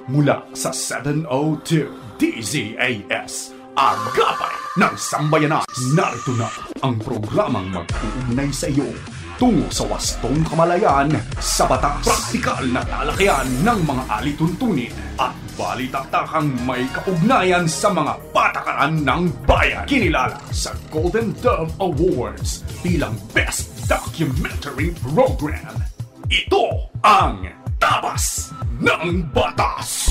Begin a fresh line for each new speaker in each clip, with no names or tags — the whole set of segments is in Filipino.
mula sa 702 DZAS, Agapay ng Sambayanan. Narito na ang programang mag-uugnay sa iyo tungo sa wastong kamalayan sa batas, praktikal na talakayan ng mga alituntunin at balitaktakang may kaugnayan sa mga patakaran ng bayan. Kinilala sa Golden Dove Awards bilang Best Documentary Program. Ito ang Tabas ng Batas!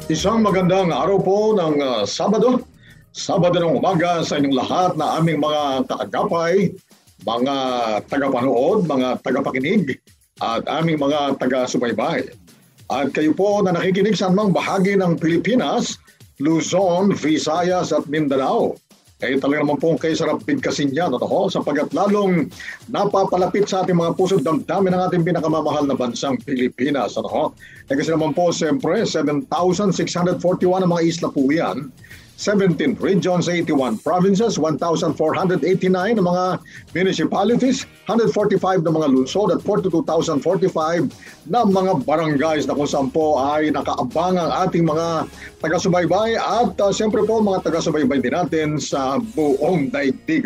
Isang magandang araw po ng Sabado ng umaga sa inyong lahat na aming mga kaagapay, mga tagapanood, mga tagapakinig at aming mga taga-subaybay. At kayo po na nakikinig sa anumang bahagi ng Pilipinas, Luzon, Visayas at Mindanao. Talaga naman po kayo sarap bigkasin yan, sapagkat lalong napapalapit sa ating mga puso damdamin ng ating pinakamamahal na bansang Pilipinas. Kasi naman po, siyempre, 7,641 ang mga isla po yan. 17 regions, 81 provinces, 1,489 na mga municipalities, 145 na mga lungsod at 42,045 na mga barangays na kung saan po ay nakaabang ang ating mga taga-subaybay at siyempre po mga taga-subaybay din natin sa buong daigdig.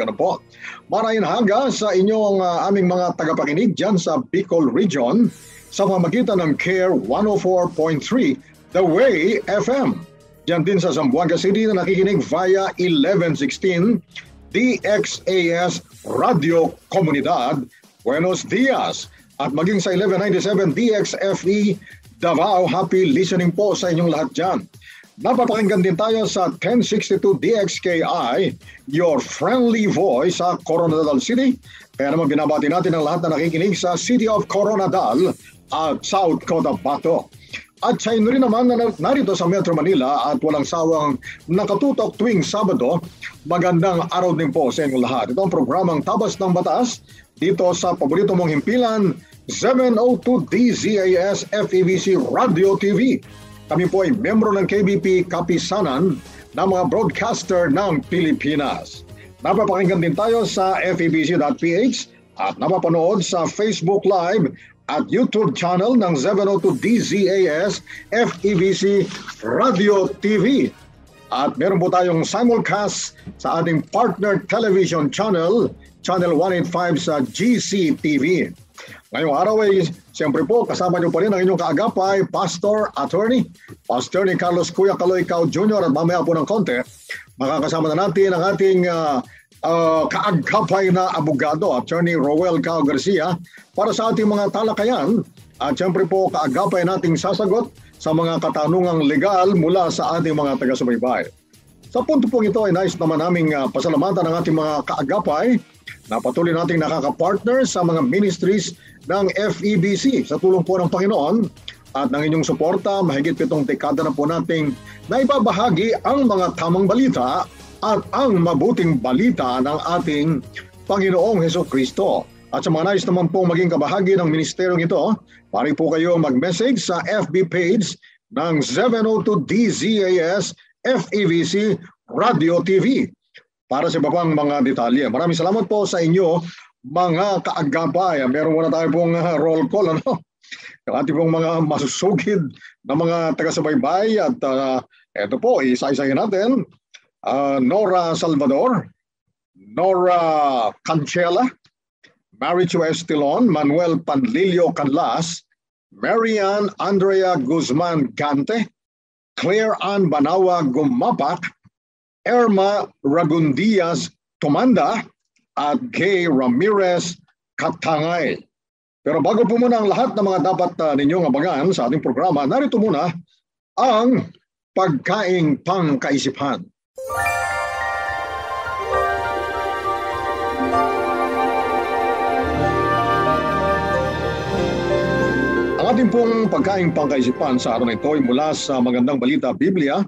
Maraming hanga sa inyong aming mga tagapakinig dyan sa Bicol Region sa pamamagitan ng CARE 104.3 The Way FM. Diyan din sa Zamboanga City na nakikinig via 1116 DXAS Radio Comunidad Buenos Dias at maging sa 1197 DXFE Davao. Happy listening po sa inyong lahat dyan. Napapakinggan din tayo sa 1062 DXKI, your friendly voice sa Coronadal City. Kaya naman binabati natin ang lahat na nakikinig sa City of Coronadal at South Cotabato. At sa inyo rin naman na narito sa Metro Manila at walang sawang nakatutok tuwing Sabado, magandang araw din po sa inyong lahat. Ito ang programang Tabas ng Batas dito sa paborito mong himpilan, 702 DZAS FEBC Radio TV. Kami po ay membro ng KBP Kapisanan na mga broadcaster ng Pilipinas. Napapakinggan din tayo sa FEBC.ph at napapanood sa Facebook Live at YouTube channel ng 702 DZAS FEBC Radio TV. At meron po tayong simulcast sa ating partner television channel, Channel 185 sa GCTV. Ngayong araw ay siyempre po kasama niyo pa rin ang inyong kaagapay, Pastor ni Carlos Kuya Kaloy Cao Jr. At mamaya po ng konti, makakasama na natin ang ating kaagapay na abogado, Attorney Roel Cao Garcia, para sa ating mga talakayan at siyempre po kaagapay nating sasagot sa mga katanungang legal mula sa ating mga taga-subaybay. Sa punto pong ito ay nais naman naming pasalamatan ang ating mga kaagapay na patuloy nating nakaka-partner sa mga ministries ng FEBC. Sa tulong po ng Panginoon at ng inyong suporta, mahigit 7 dekada na po nating naibabahagi ang mga tamang balita at ang mabuting balita ng ating Panginoong Hesukristo. At sa mga nais naman pong maging kabahagi ng ministeryong ito, pari po kayo mag-message sa FB page ng 702 DZAS FEBC Radio TV para sa iba pang mga detalye. Maraming salamat po sa inyo mga kaagapay. Meron muna tayo pong roll call. Yung ating pong mga masusugid na mga taga-subaybay at ito po, isa-isahin natin. Nora Salvador, Nora Canchela, Marichu Estilon, Manuel Panlilio Canlas, Marian Andrea Guzman Gante, Claire Ann Banawa Gumapak, Irma Ragundias Tumanda, at Kay Ramirez Katangay. Pero bago po muna ang lahat ng mga dapat ninyong abangan sa ating programa, narito muna ang pagkaing pangkaisipan. Ang ating pong pagkaing pangkaisipan sa araw na ito ay mula sa Magandang Balita Biblia,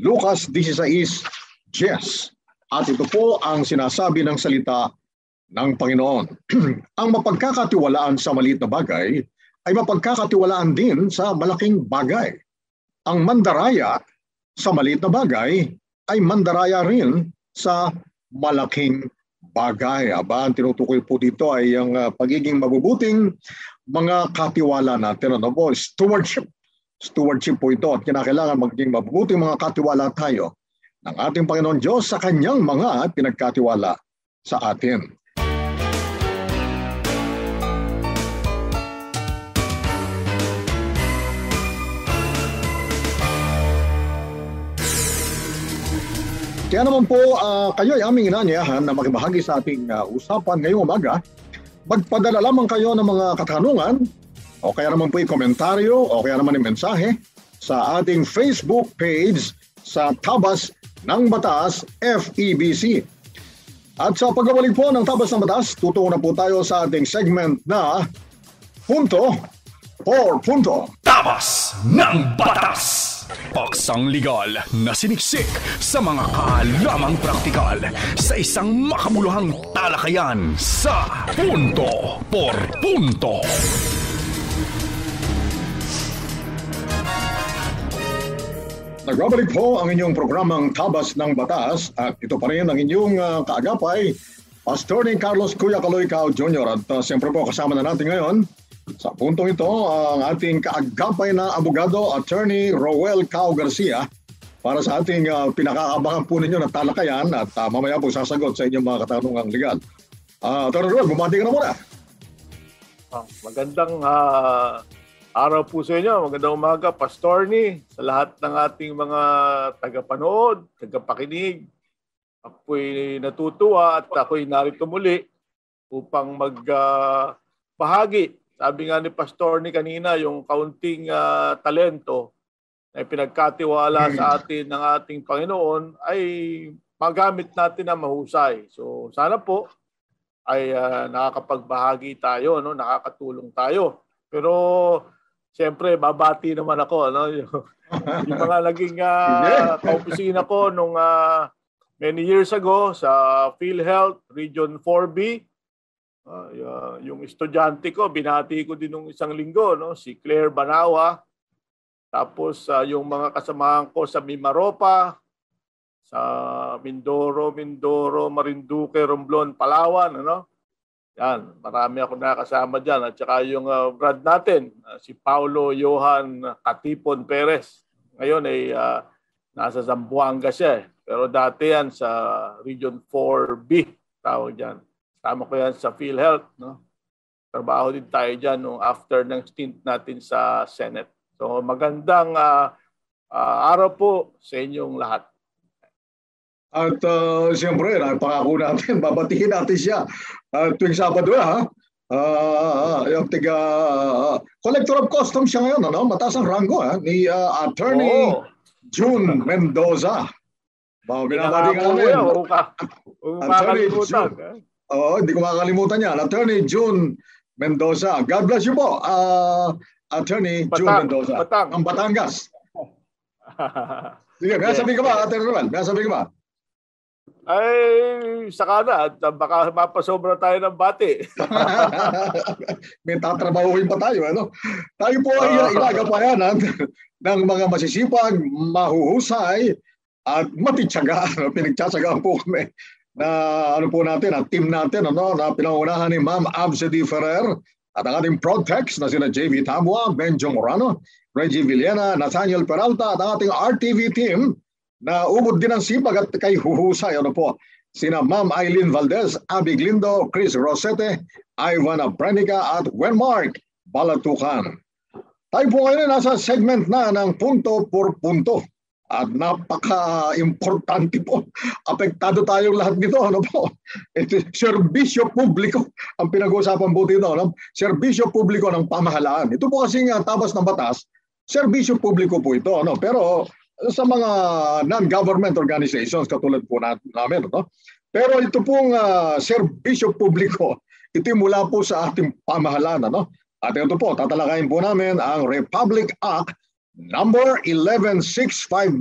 Lucas 16:10. At ito po ang sinasabi ng salita ng Panginoon. Ang mapagkakatiwalaan sa maliit na bagay ay mapagkakatiwalaan din sa malaking bagay. Ang mandaraya sa maliit na bagay ay mandaraya rin sa malaking bagay. Ang tinutukoy po dito ay ang pagiging mabubuting mga katiwala natin. Ano po? Stewardship. Stewardship po ito at kinakailangan maging mabubuting mga katiwala tayo ng ating Panginoon Diyos sa kanyang mga pinagkatiwala sa atin. Kaya naman po, kayo ay aming inanyayahan na makibahagi sa ating usapan ngayong umaga. Magpadala lamang kayo ng mga katanungan o kaya naman po i-komentaryo o kaya naman i-mensahe sa ating Facebook page sa Tabas ng Batas FEBC. At sa pagbabalik po ng Tabas ng Batas, tutungo na po tayo sa ating segment na Punto por Punto.
Tabas ng Batas! Paksang legal na siniksik sa mga kaalamang praktikal sa isang makabuluhang talakayan sa Punto por Punto.
Nagbabalik po ang inyong programang Tabas ng Batas at ito pa rin ang inyong kaagapay, Pastor ni Carlos Kuya Kaloy Cao Jr. At siyempre po kasama na natin ngayon sa puntong ito ang ating kaagapay na abogado, Attorney Roel Cao Garcia para sa ating pinakaabangan po ninyo na talakayan at mamaya po sasagot sa inyong mga katanungang legal. Attorney Roel, bumati ka na muna.
Magandang araw po sa inyo, magandang umaga, Pastor ni sa lahat ng ating mga tagapanood, tagapakinig. Ako'y natutuwa at ako'y narito muli upang magbahagi. Sabi nga ni Pastor ni kanina, yung kaunting talento na pinagkatiwala sa atin ng ating Panginoon ay magamit natin na mahusay. So sana po ay nakakapagbahagi tayo, no? Nakakatulong tayo. Pero siyempre, babati naman ako. No? Yung mga naging kaopisina ko nung many years ago sa PhilHealth Region 4B. Yung estudyante ko, binati ko din nung isang linggo, no? Si Claire Banawa. Tapos yung mga kasamahan ko sa Mimaropa, sa Mindoro, Marinduque, Romblon, Palawan. Ano? Yan, marami ako nakasama dyan. At saka yung brad natin, si Paulo Johan Katipon Perez. Ngayon ay nasa Zamboanga siya. Pero dati yan sa Region 4B, tawag dyan. Tama ko yan sa PhilHealth. No? Trabaho din tayo dyan nung after ng stint natin sa Senate. So magandang araw po sa inyong lahat.
At siyempre, pangako natin, babatiin natin siya tuwing Sabado. Yung Collector of Customs siya ngayon, ano? Mataas ang rango ni Attorney June Mendoza. Binabati ka namin. Attorney June. Hindi ko makakalimutan yan. Attorney June Mendoza. God bless you po, Attorney June Mendoza. Ang Batangas. Sige, may sabihin ka ba, Attorney Roel? May sabihin ka ba?
Ay, saka na. Baka mapasobra tayo ng bati.
May tatrabahuin pa tayo. Ano? Tayo po ay ilagapayanan ng mga masisipag, mahuhusay, at matitsaga. Pinagtsatsagaan po kami na po natin, ang team natin na pinangunahan ni Ma'am Absedy Ferrer at ang ating Protex na sina JV Tabua, Benjo Morano, Reggie Villena, Nathaniel Peralta at ang ating RTV team na ubod din ang sipag at kay huhusay. Sina Ma'am Eileen Valdez, Abby Glindo, Chris Rosete, Ivan Abrenica at Wenmark Balatukan. Tayo po ngayon nasa segment na ng Punto por Punto. At napaka-importante po. Apektado tayong lahat nito. Serbisyo publiko ang pinag-uusapan po dito. Serbisyo publiko ng pamahalaan. Ito po kasi nga tabas ng batas, serbisyo publiko po ito. Pero sa mga non-government organizations katulad po namin. Pero ito pong serbisyo publiko, ito mula po sa ating pamahalaan. At ito po, tatalakayin po namin ang Republic Act Number 11659,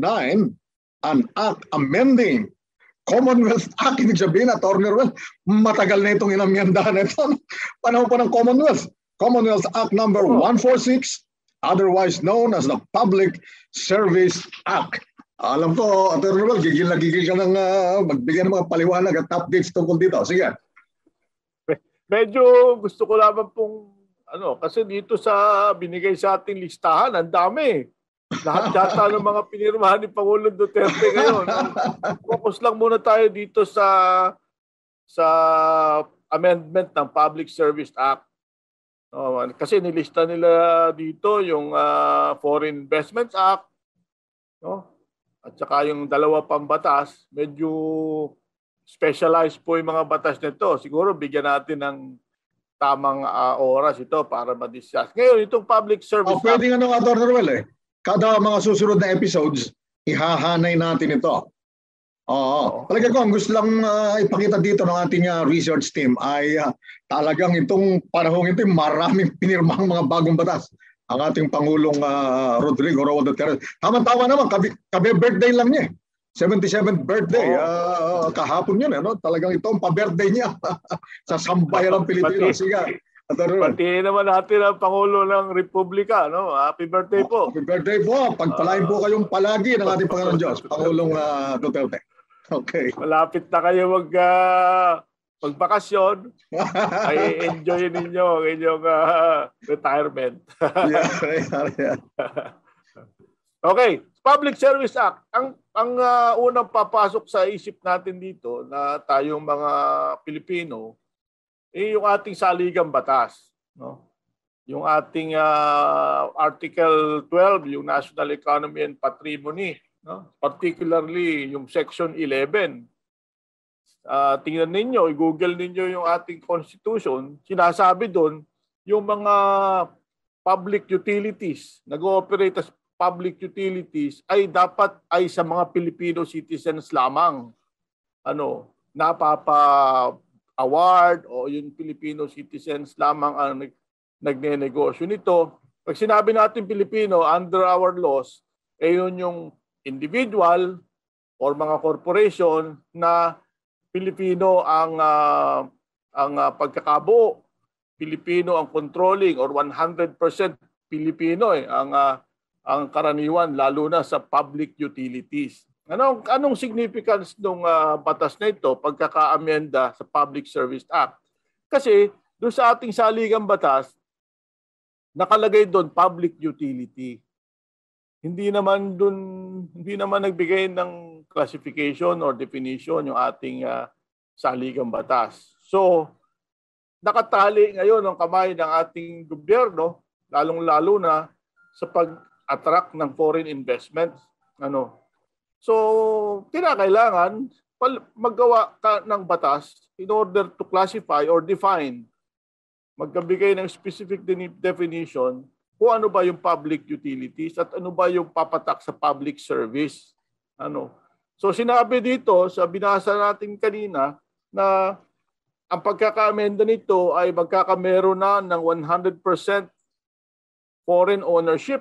an act amending Commonwealth Act. Ibig sabihin, Attorney Roel, matagal na itong inamyandahan na ito. Panahon pa ng Commonwealth. Commonwealth Act Number 146, otherwise known as the Public Service Act. Alam ko, Atty. Romuald, gigil na gigil ka ng magbigay ng mga paliwanag at updates tungkol dito. Sige.
Medyo gusto ko lamang pong kasi dito sa binigay sa ating listahan, ang dami. Lahat yata ng mga pinirmahan ni Pangulong Duterte ngayon. Focus lang muna tayo dito sa amendment ng Public Service Act. Kasi nilista nila dito yung Foreign Investments Act, no? At saka yung dalawa pang batas, medyo specialized po yung mga batas nito. Siguro bigyan natin ng tamang oras ito para ma-discuss. Ngayon, itong Public Service Act.
Pwede nga Atty. Romuald kada mga susunod na episodes, ihahanay natin ito. Oo. Talaga ko, ang gusto lang ipakita dito ng ating research team ay talagang itong panahong ito, maraming pinirmang mga bagong batas. Ang ating Pangulong Rodrigo Roa Duterte. Tama-tama naman, kabe-birthday lang niya. 77th birthday. Kahapon yun. Talagang ito ang pa-birthday niya sa sambayan ng Pilipinas. Sige.
Pati naman natin ang Pangulo ng Republika. No? Happy birthday po.
Happy birthday po. Pagpalain po kayong palagi ng ating Panginoon Diyos, Pangulong Duterte. Okay.
Malapit na kayo magbakasyon, ay enjoy ninyo ang inyong retirement.
Yeah.
Okay, Public Service Act. Ang unang papasok sa isip natin dito na tayong mga Pilipino yung ating saligang batas, no? Yung ating Article 12, yung National Economy and Patrimony, no? Particularly yung Section 11. Tingnan ninyo, i-google ninyo yung ating Constitution, sinasabi doon yung mga public utilities, nag-ooperate as public utilities ay dapat ay sa mga Filipino citizens lamang. Napapa-award o yung Filipino citizens lamang ang nagne-negosyo nito. Pag sinabi natin Filipino, under our laws, yun yung individual or mga corporation na Pilipino ang pagkakabuo, Pilipino ang controlling or 100% Pilipino ang karaniwan lalo na sa public utilities. Anong significance ng batas na ito pagkaka-amenda sa Public Service Act? Kasi doon sa ating saligang batas nakalagay doon public utility. Hindi naman nagbigay ng classification or definition yung ating saligang batas. So, nakatali ngayon ang kamay ng ating gobyerno, lalong-lalo na sa pag-attract ng foreign investments. So, kinakailangan maggawa ka ng batas in order to classify or define, magbigay ng specific definition kung ano ba yung public utilities at ano ba yung papatak sa public service. So sinabi dito sa binasa natin kanina na ang pagkaka-amenda nito ay magkakamero na ng 100% foreign ownership.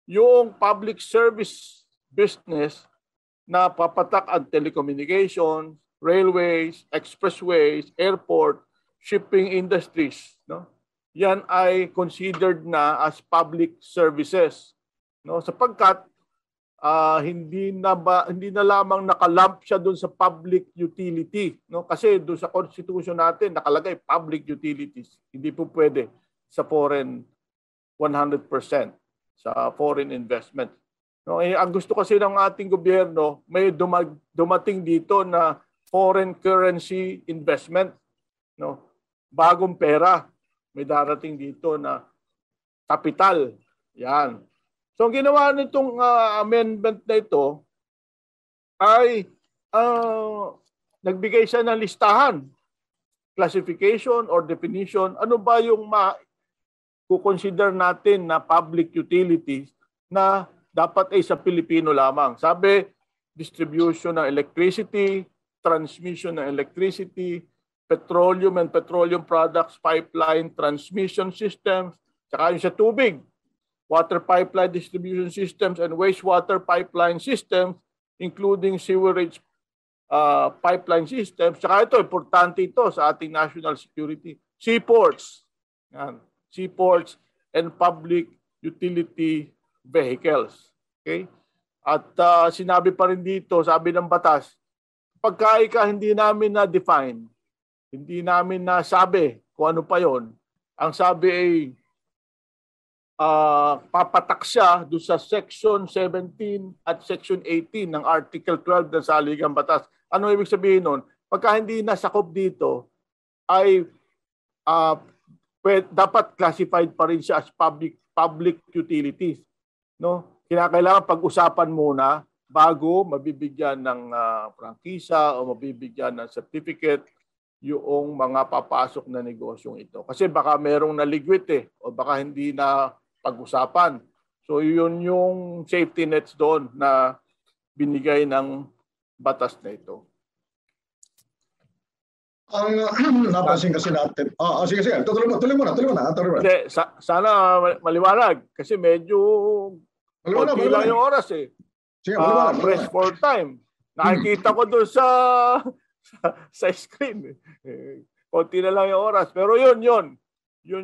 Yung public service business na papatak ang telecommunications, railways, expressways, airport, shipping industries, no? Yan ay considered na as public services, no? Sapagkat hindi na lamang nakalump siya doon sa public utility, no? Kasi doon sa constitution natin nakalagay public utilities. Hindi po pwede sa foreign 100% sa foreign investment. No, ang gusto kasi ng ating gobyerno may dumating dito na foreign currency investment, no? Bagong pera may darating dito na kapital. Yan. So ang ginawa nitong amendment na ito ay nagbigay siya ng listahan, classification or definition, ano ba yung kukonsider natin na public utilities na dapat ay sa Pilipino lamang. Sabi, distribution ng electricity, transmission ng electricity, petroleum and petroleum products pipeline transmission systems, saka yung sa tubig, water pipeline distribution systems and wastewater pipeline systems, including sewerage pipeline systems. Saka ito, importante ito sa ating national security, seaports. Yan. Seaports and public utility vehicles. Okay? At sinabi pa rin dito, sabi ng batas, pagka hindi namin na-define, hindi namin nasabi kung ano pa yon, ang sabi ay papatak siya doon sa Section 17 at Section 18 ng Article 12 ng Saligang Batas. Ano ibig sabihin nun? Pagka hindi nasakop dito, ay dapat classified pa rin siya as public utilities. No? Kinakailangan pag-usapan muna bago mabibigyan ng prangkisa o mabibigyan ng certificate yung mga papasok na negosyong ito. Kasi baka merong naligwit o baka hindi na pag-usapan. So yun yung safety nets doon na binigay ng batas na ito.
Ang napansin kasi natin. Sige. Tuloy mo na.
Sana maliwanag kasi medyo konti lang yung oras eh.
Sige,
press for time. Nakikita ko doon sa screen. Konti na lang yung oras. Pero yun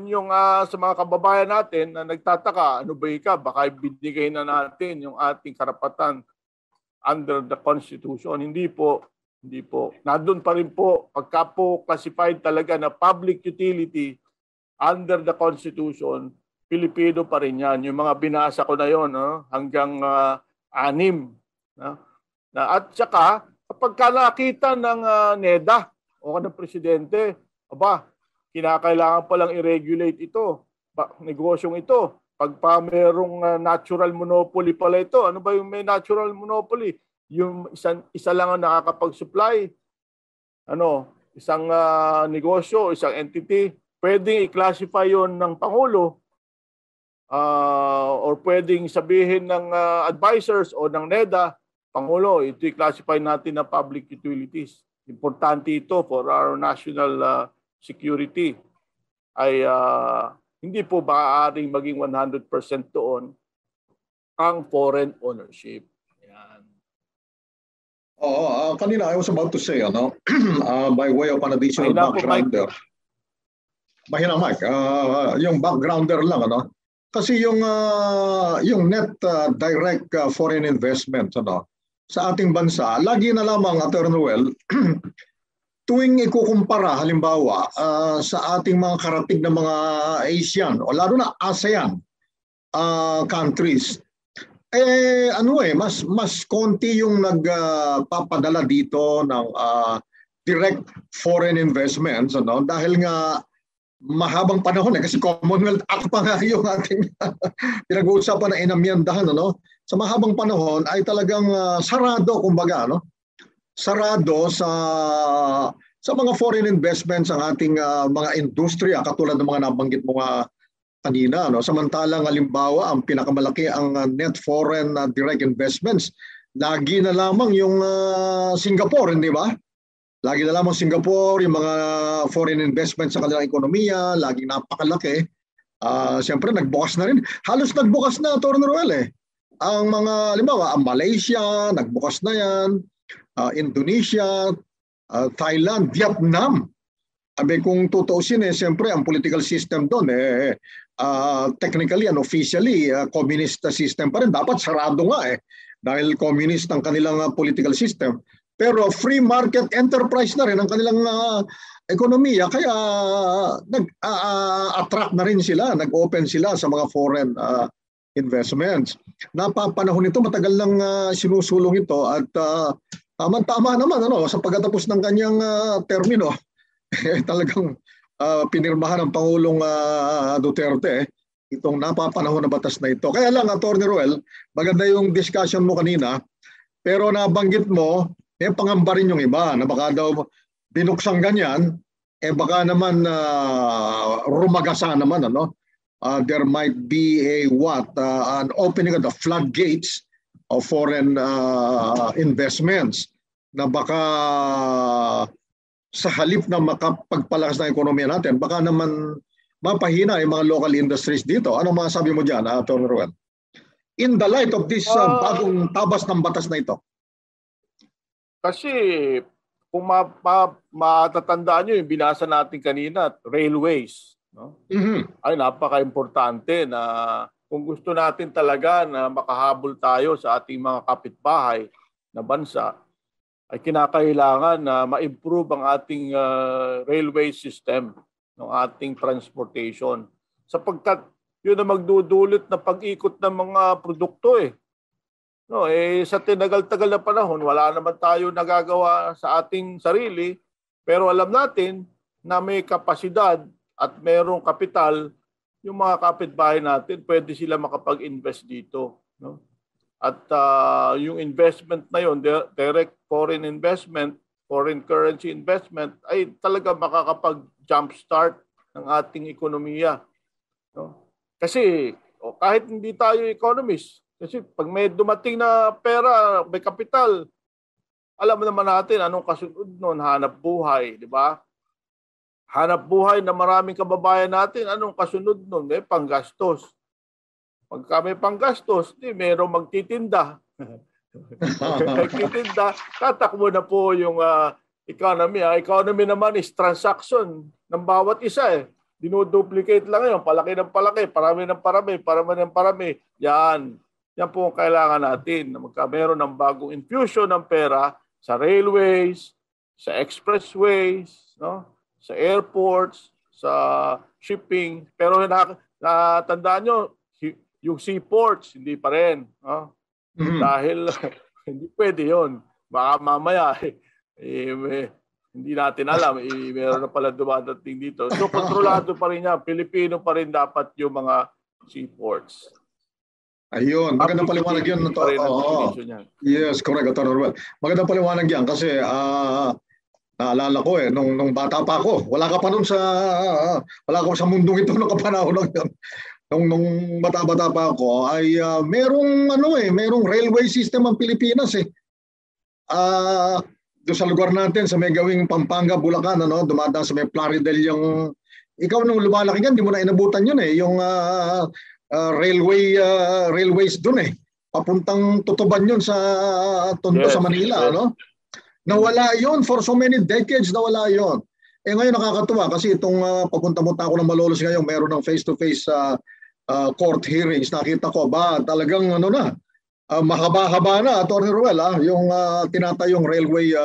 yung sa mga kababayan natin na nagtataka, ano ba ka? Baka binigay na natin yung ating karapatan under the Constitution. Hindi po. Nandun pa rin po, pagka po classified talaga na public utility under the Constitution, Pilipino pa rin yan. Yung mga binasa ko na yon hanggang 6. At saka, kapag nakita ng NEDA o ng presidente, kinakailangan palang i-regulate ito, negosyong ito. Pag pa merong natural monopoly pala ito, ano ba yung may natural monopoly? Yung isa lang ang nakakapag-supply, isang negosyo, isang entity, pwedeng i-classify yon ng Pangulo or pwedeng sabihin ng advisors o ng NEDA, Pangulo, ito i-classify natin na public utilities. Importante ito for our national security. Ay hindi po maaaring maging 100% doon ang foreign ownership. Yan.
Kanina I was about to say, by way of an additional backgrounder. Mahina, Mike. Yung backgrounder lang, Kasi yung net direct foreign investment, sa ating bansa, lagi na lamang, Attorney Noel, tuwing ikukumpara, halimbawa, sa ating mga karatig na mga Asian, o lalo na ASEAN countries, mas konti yung nagpapadala dito ng direct foreign investments, dahil nga mahabang panahon kasi Commonwealth Act pa nga yung ating pinag-uusapan na inamyandahan, sa mahabang panahon ay talagang sarado, kumbaga, sarado sa mga foreign investments ang ating mga industriya katulad ng mga nabanggit mo kanina, Samantalang halimbawa ang pinakamalaki ang net foreign direct investments, lagi na lamang yung Singapore, hindi ba? Lagi na lamang Singapore, yung mga foreign investments sa kanilang ekonomiya, laging napakalaki. Siyempre, nagbukas na rin. Halos nagbukas na, Attorney Noel, Ang mga, halimbawa, ang Malaysia, nagbukas na yan. Indonesia, Thailand, Vietnam. Kung tutuusin, siyempre, ang political system doon, technically and officially, communist system pa rin. Dapat sarado nga, dahil communist ang kanilang political system. Pero free market enterprise na rin ang kanilang ekonomiya, kaya nag-attract na rin sila, nag-open sila sa mga foreign investments. Napapanahon ito, matagal lang sinusulong ito at tama naman sa pagkatapos ng kanyang termino, talagang pinirmahan ng Pangulong Duterte itong napapanahon na batas na ito. Kaya lang, Attorney Roel, maganda yung discussion mo kanina, pero nabanggit mo, pangamba rin yung iba na baka daw binuksang ganyan, baka naman rumagasa naman, there might be an opening of the floodgates of foreign investments na baka sa halip na makapagpalakas ng ekonomiya natin, baka naman mapahina yung mga local industries dito. Ano masabi mo dyan, Atty. Ruel? In the light of this bagong tabas ng batas na ito.
Kasi kung matatandaan nyo yung binasa natin kanina, railways, ay napaka-importante na kung gusto natin talaga na makahabol tayo sa ating mga kapitbahay na bansa, ay kinakailangan na ma-improve ang ating railway system, ng ating transportation. Sapagkat yun na magdudulot na pag-ikot ng mga produkto eh. No, sa tinagal-tagal na panahon, wala naman tayo nagagawa sa ating sarili, pero alam natin na may kapasidad at mayroong kapital yung mga kapitbahay natin, pwede sila makapag-invest dito. No? At yung investment na yun, direct foreign investment, foreign currency investment, ay talaga makakapag-jumpstart ng ating ekonomiya. No? Kasi kahit hindi tayo economist, kasi pag may dumating na pera, may kapital, alam naman natin anong kasunod nun, hanap buhay, di ba? Hanap buhay na maraming kababayan natin, anong kasunod nun? May panggastos. Pagka may panggastos, mayroong magtitinda. Magtitinda, tatakbo na po yung economy. Economy naman is transaction ng bawat isa eh. Dinuduplicate lang yun, palaki ng palaki, parami ng parami, parami ng parami. Yan po ang kailangan natin, na magkameron ng bagong infusion ng pera sa railways, sa expressways, no? Sa airports, sa shipping. Pero natandaan nyo, yung seaports, hindi pa rin. No? Mm-hmm. Dahil hindi pwede yun. Baka mamaya, hindi natin alam, meron na pala dumadating dito. So, kontrolado pa rin yan. Pilipino pa rin dapat yung mga seaports.
Ayun, magandang paliwanag yun. Yes, correct, Atty. Ruel. Magandang paliwanag yan kasi naalala ko nung bata pa ako, wala ka pa sa mundong ito nung kapanahon lang yun. Nung bata-bata pa ako ay merong railway system ang Pilipinas eh. Doon sa lugar natin sa may gawing Pampanga, Bulacan, dumadaan sa may Plaridel yung ikaw nung lumalaki yan, di mo na inabutan yun eh, yung railways doon eh. Papuntang Tutuban yun sa Tondo, yes, sa Manila, yes. Nawala yun for so many decades, nawala yun. Ngayon nakakatuwa kasi itong papunta-punta ako ng Malolos ngayon, meron ng face-to-face court hearings. Nakita ko ba talagang mahaba-haba na, Atty. Ruel, yung tinatayong railway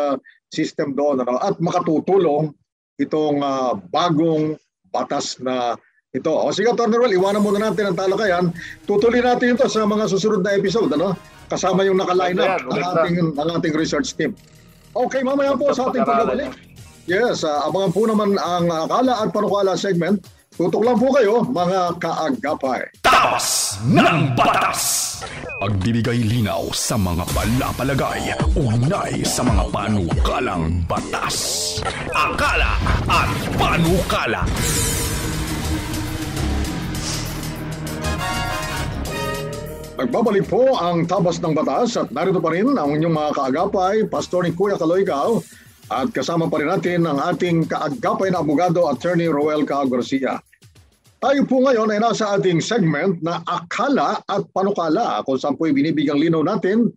system doon at makatutulong itong bagong batas na ito. O sige, Atty. Ruel, iwanan muna natin ang talakayan. Tutuloy natin ito sa mga susunod na episode, kasama yung naka-line up ng ating research team. Okay, mamaya po sa ating pagbabalik. Yes, abangan po naman ang Akala at Panukala segment. Tutok lang po kayo, mga kaagapay.
Tapas ng Batas! Pagbibigay linaw sa mga palapalagay, unay sa mga panukalang batas. Akala at Panukala.
Nagbabalik po ang Tabas ng Batas at narito pa rin ang inyong mga kaagapay, Pastor ni Kuya Kaloy-Cao, at kasama pa rin natin ang ating kaagapay na abogado, Attorney Roel Cao Garcia. Tayo po ngayon ay nasa ating segment na Akala at Panukala, kung saan po binibigyang linaw natin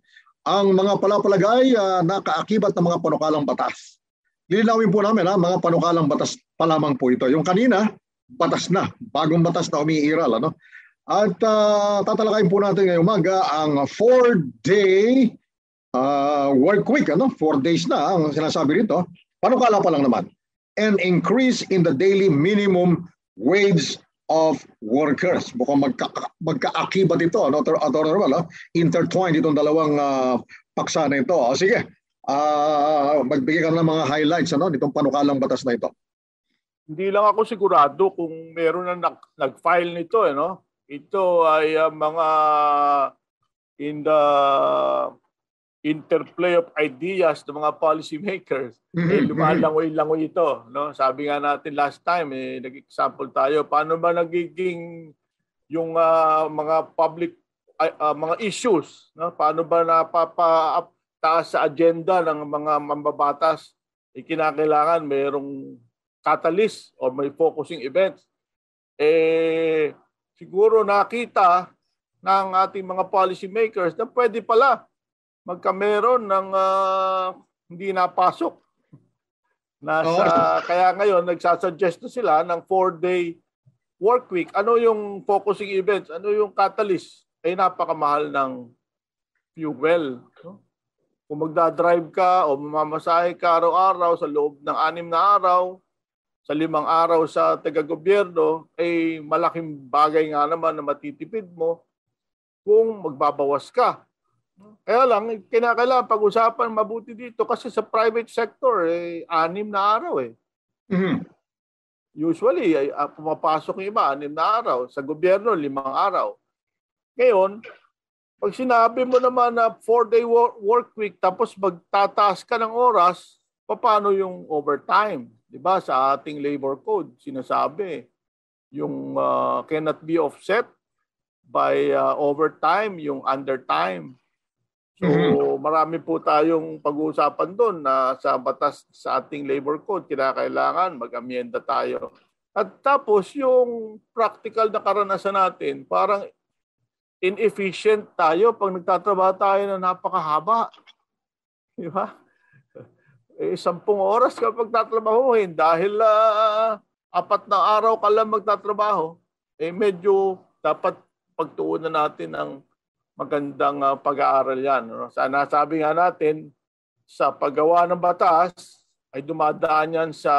ang mga palapalagay na kaakibat ng mga panukalang batas. Lilinawin po namin mga panukalang batas pa lamang po ito. Yung kanina, batas na, bagong batas na umiiral. At tatalakayin po natin ngayong umaga ang 4-day work week. 4 days na ang sinasabi rito. Panukala pa lang naman. An increase in the daily minimum wage of workers. Mukhang magkaakibat ito. Intertwined itong dalawang paksa na ito. Sige, magbigay ka ng mga highlights nitong panukalang batas na ito.
Hindi lang ako sigurado kung meron na nag-file nito. Ito ay mga in the interplay of ideas ng mga policymakers. Lumalangoy-langoy ito. Sabi nga natin last time, nag-example tayo, paano ba nagiging yung mga public, mga issues, paano ba napapataas sa agenda ng mga mambabatas, kinakailangan mayroong catalyst or may focusing events. Siguro nakita ng ating mga policymakers na pwede pala magkameron ng hindi napasok. Kaya ngayon nagsasuggest na sila ng 4-day work week, ano yung focusing events, ano yung catalyst, ay napakamahal ng fuel. No? Kung magdadrive ka o mamamasahe ka araw-araw sa loob ng 6 na araw, sa 5 araw sa taga-gobyerno, ay malaking bagay nga naman na matitipid mo kung magbabawas ka. Kaya lang, kinakailangan pag-usapan mabuti dito kasi sa private sector, 6 na araw eh.
Mhm.
Usually, pumapasok yung iba, 6 na araw. Sa gobyerno, 5 araw. Ngayon, pag sinabi mo naman na 4-day work week tapos magtataas ka ng oras, paano yung overtime? Diba? Sa ating labor code, sinasabi, yung cannot be offset by overtime, yung undertime. So, marami po tayong pag-uusapan doon na sa batas sa ating labor code, kinakailangan mag-amyenda tayo. At tapos, yung practical na karanasan natin, parang inefficient tayo pag nagtatrabaho tayo na napakahaba. Di ba? 10 oras ka pagtatrabahuhin dahil 4 na araw ka lang magtatrabaho, medyo dapat pagtuunan natin ng magandang pag-aaral yan. No? Sana sabi nga natin, sa paggawa ng batas, ay dumadaan yan sa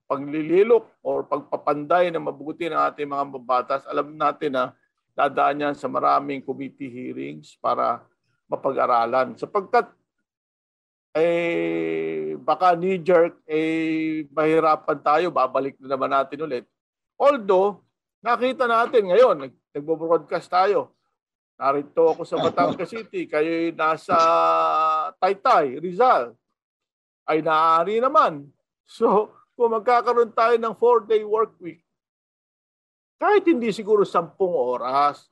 paglililok o pagpapanday na mabuti ng ating mga batas. Alam natin na dadaan yan sa maraming committee hearings para mapag-aralan. Sapagkat baka knee-jerk, mahirapan tayo, babalik na naman natin ulit. Although, nakita natin ngayon, nagbo-broadcast tayo. Narito ako sa Batangas City, kayo'y nasa Taytay, Rizal. Ay naaari naman. So, kung magkakaroon tayo ng 4-day work week, kahit hindi siguro 10 oras,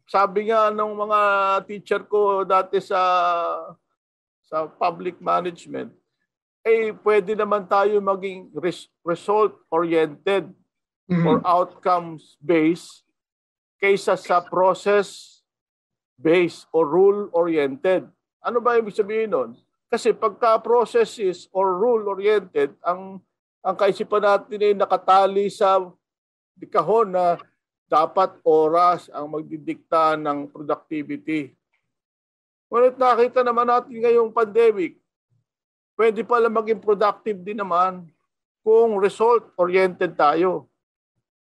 sabi nga ng mga teacher ko dati sa public management, pwede naman tayo maging result-oriented or outcomes-based kaysa sa process-based or rule-oriented. Ano ba ibig sabihin nun? Kasi pagka processes or rule-oriented, ang kaisipan natin ay nakatali sa kahon na dapat oras ang magdidikta ng productivity. Ngunit nakita naman natin ngayong pandemic, pwede pala maging productive din naman kung result-oriented tayo.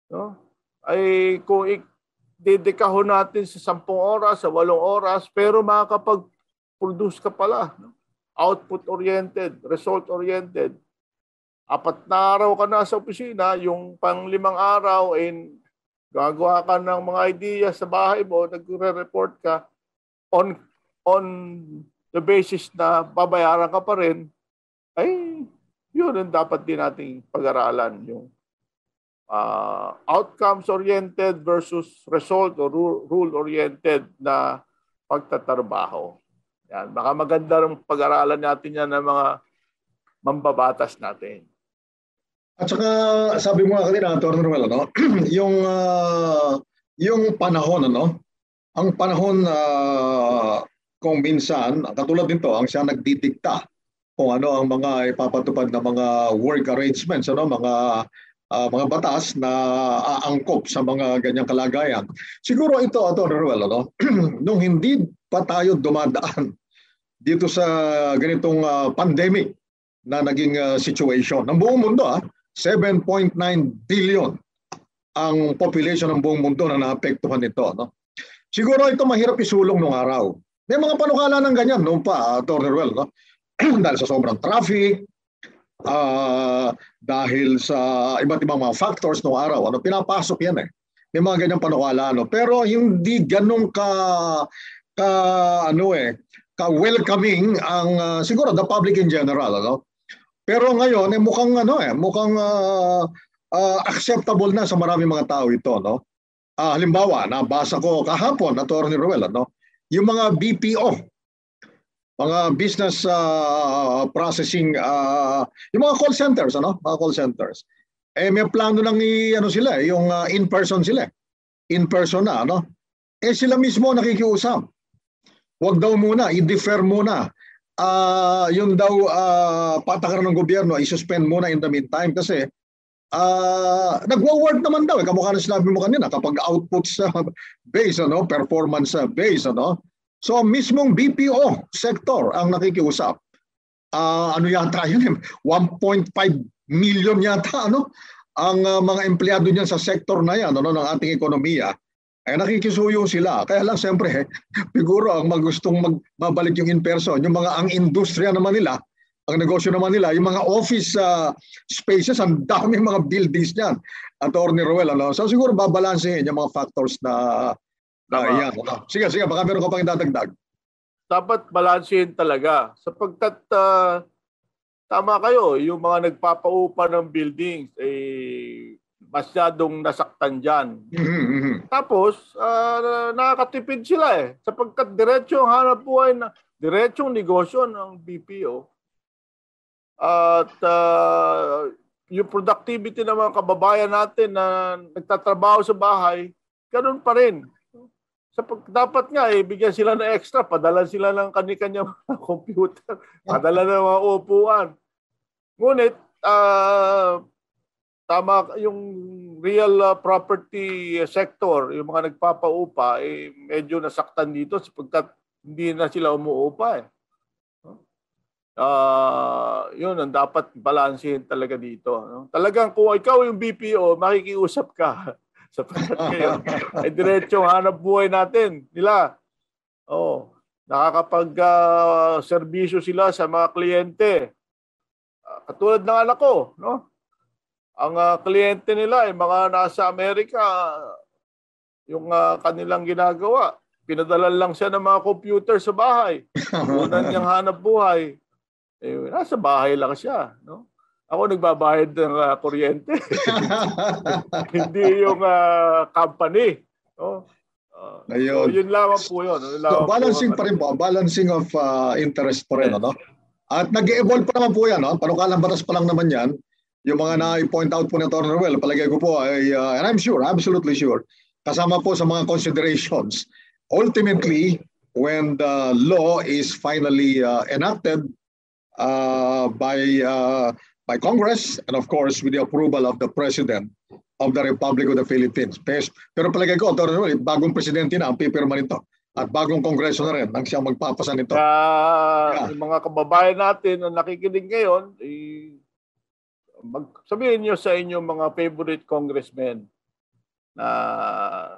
No? Ay kung dedikahon natin sa 10 oras, sa 8 oras, pero makakapag-produce ka pala. No? Output-oriented, result-oriented. 4 na araw ka na sa opisina, yung pang 5 araw, gagawa ka ng mga ideas sa bahay mo, nagre-report ka on the basis na babayaran ka pa rin, yun ang dapat din nating pag-aralan. Yung outcomes-oriented versus result or rule-oriented na pagtatrabaho. Yan. Baka maganda rin pag-aralan natin yan ng mga mambabatas natin.
At saka sabi mo nga kanina, Atty. Ruel, yung panahon, ang panahon kung minsan, katulad nito, ang siya nagdidikta kung ano ang mga ipapatupad na mga work arrangements, mga batas na aangkop sa mga ganyang kalagayan. Siguro ito, Atty. Ruel, nung hindi pa tayo dumadaan dito sa ganitong pandemic na naging situation ng buong mundo, 7.9 billion ang population ng buong mundo na naapektuhan nito. Siguro ito mahirap isulong nung araw. May mga panukala ng ganyan noon pa, Atty. Ruel, dahil sa sobrang traffic, dahil sa iba't ibang mga factors noong araw, pinapasok yan May mga ganyang panukala, Pero hindi ganun ka-welcoming ang siguro the public in general, Pero ngayon mukhang acceptable na sa maraming mga tao ito, halimbawa, nabasa ko kahapon, Atty. Ruel, yung mga BPO, mga business processing, yung mga call centers, mga call centers. May plano nang sila, yung in-person sila. In-person na, sila mismo nakikiusap. Huwag daw muna, i-defer muna. Yung daw patakaran ng gobyerno, i-suspend muna in the meantime kasi nagwo-work naman daw. Kamukha na sinabi mo kanina, kapag output sa base, performance base. So mismong BPO sector ang nakikiusap. Ano yata yun? 1.5 million yata ang mga empleyado niyan sa sektor na yan ng ating ekonomiya. Ay nakikisuyo sila. Kaya lang siyempre, siguro ang magustong magbabalik yung in-person, ang industriya naman nila, ang negosyo naman nila, yung mga office spaces, ang daming mga buildings niyan. Attorney Roel, So siguro babalansehin yung mga factors na yan. Sige, baka meron ka pang idadagdag. Dapat balansehin talaga. Sapagkat tama kayo, yung mga nagpapaupa ng buildings, masyadong nasaktan dyan. Tapos, nakakatipid sila sapagkat diretsong hanap buhay na diretsong negosyo ng BPO. At yung productivity ng mga kababayan natin na nagtatrabaho sa bahay, ganun pa rin. Dapat nga, bigyan sila ng extra, padala sila ng kanya-kanya computer, padala ng mga upuan. Ngunit, tama yung real property sector, yung mga nagpapaupa, medyo nasaktan dito sapagkat hindi na sila umuupa. Yun ang dapat balansehin talaga dito. Talagang kung ikaw yung BPO, makikiusap ka. Sapagkat ngayon, ay diretsong hanap buhay natin nila. Nakakapag-serbisyo sila sa mga kliyente. Katulad ng anak ko, ang kliyente nila ay mga nasa Amerika, yung kanilang ginagawa. Pinadala lang siya ng mga computer sa bahay. Unan niyang hanap buhay. Nasa bahay lang siya. Ako nagbabayad ng kuryente. Hindi yung company. So, yun lamang po yun. So, balancing pa rin po. Balancing of interest pa rin. At nag-evolve pa naman po yan. Panukalang batas pa lang naman yan. Yung mga na-point out po ni Atty. Noel, palagay ko po ay, and I'm sure, absolutely sure, kasama po sa mga considerations. Ultimately, when the law is finally enacted by Congress and of course with the approval of the President of the Republic of the Philippines. Pero palagay ko, Atty. Noel, bagong presidente na ang pipirma nito at bagong kongreso na rin ang siyang magpapasa nito. Yung mga kababayan natin na nakikinig ngayon, sabihin nyo sa inyong mga favorite congressmen na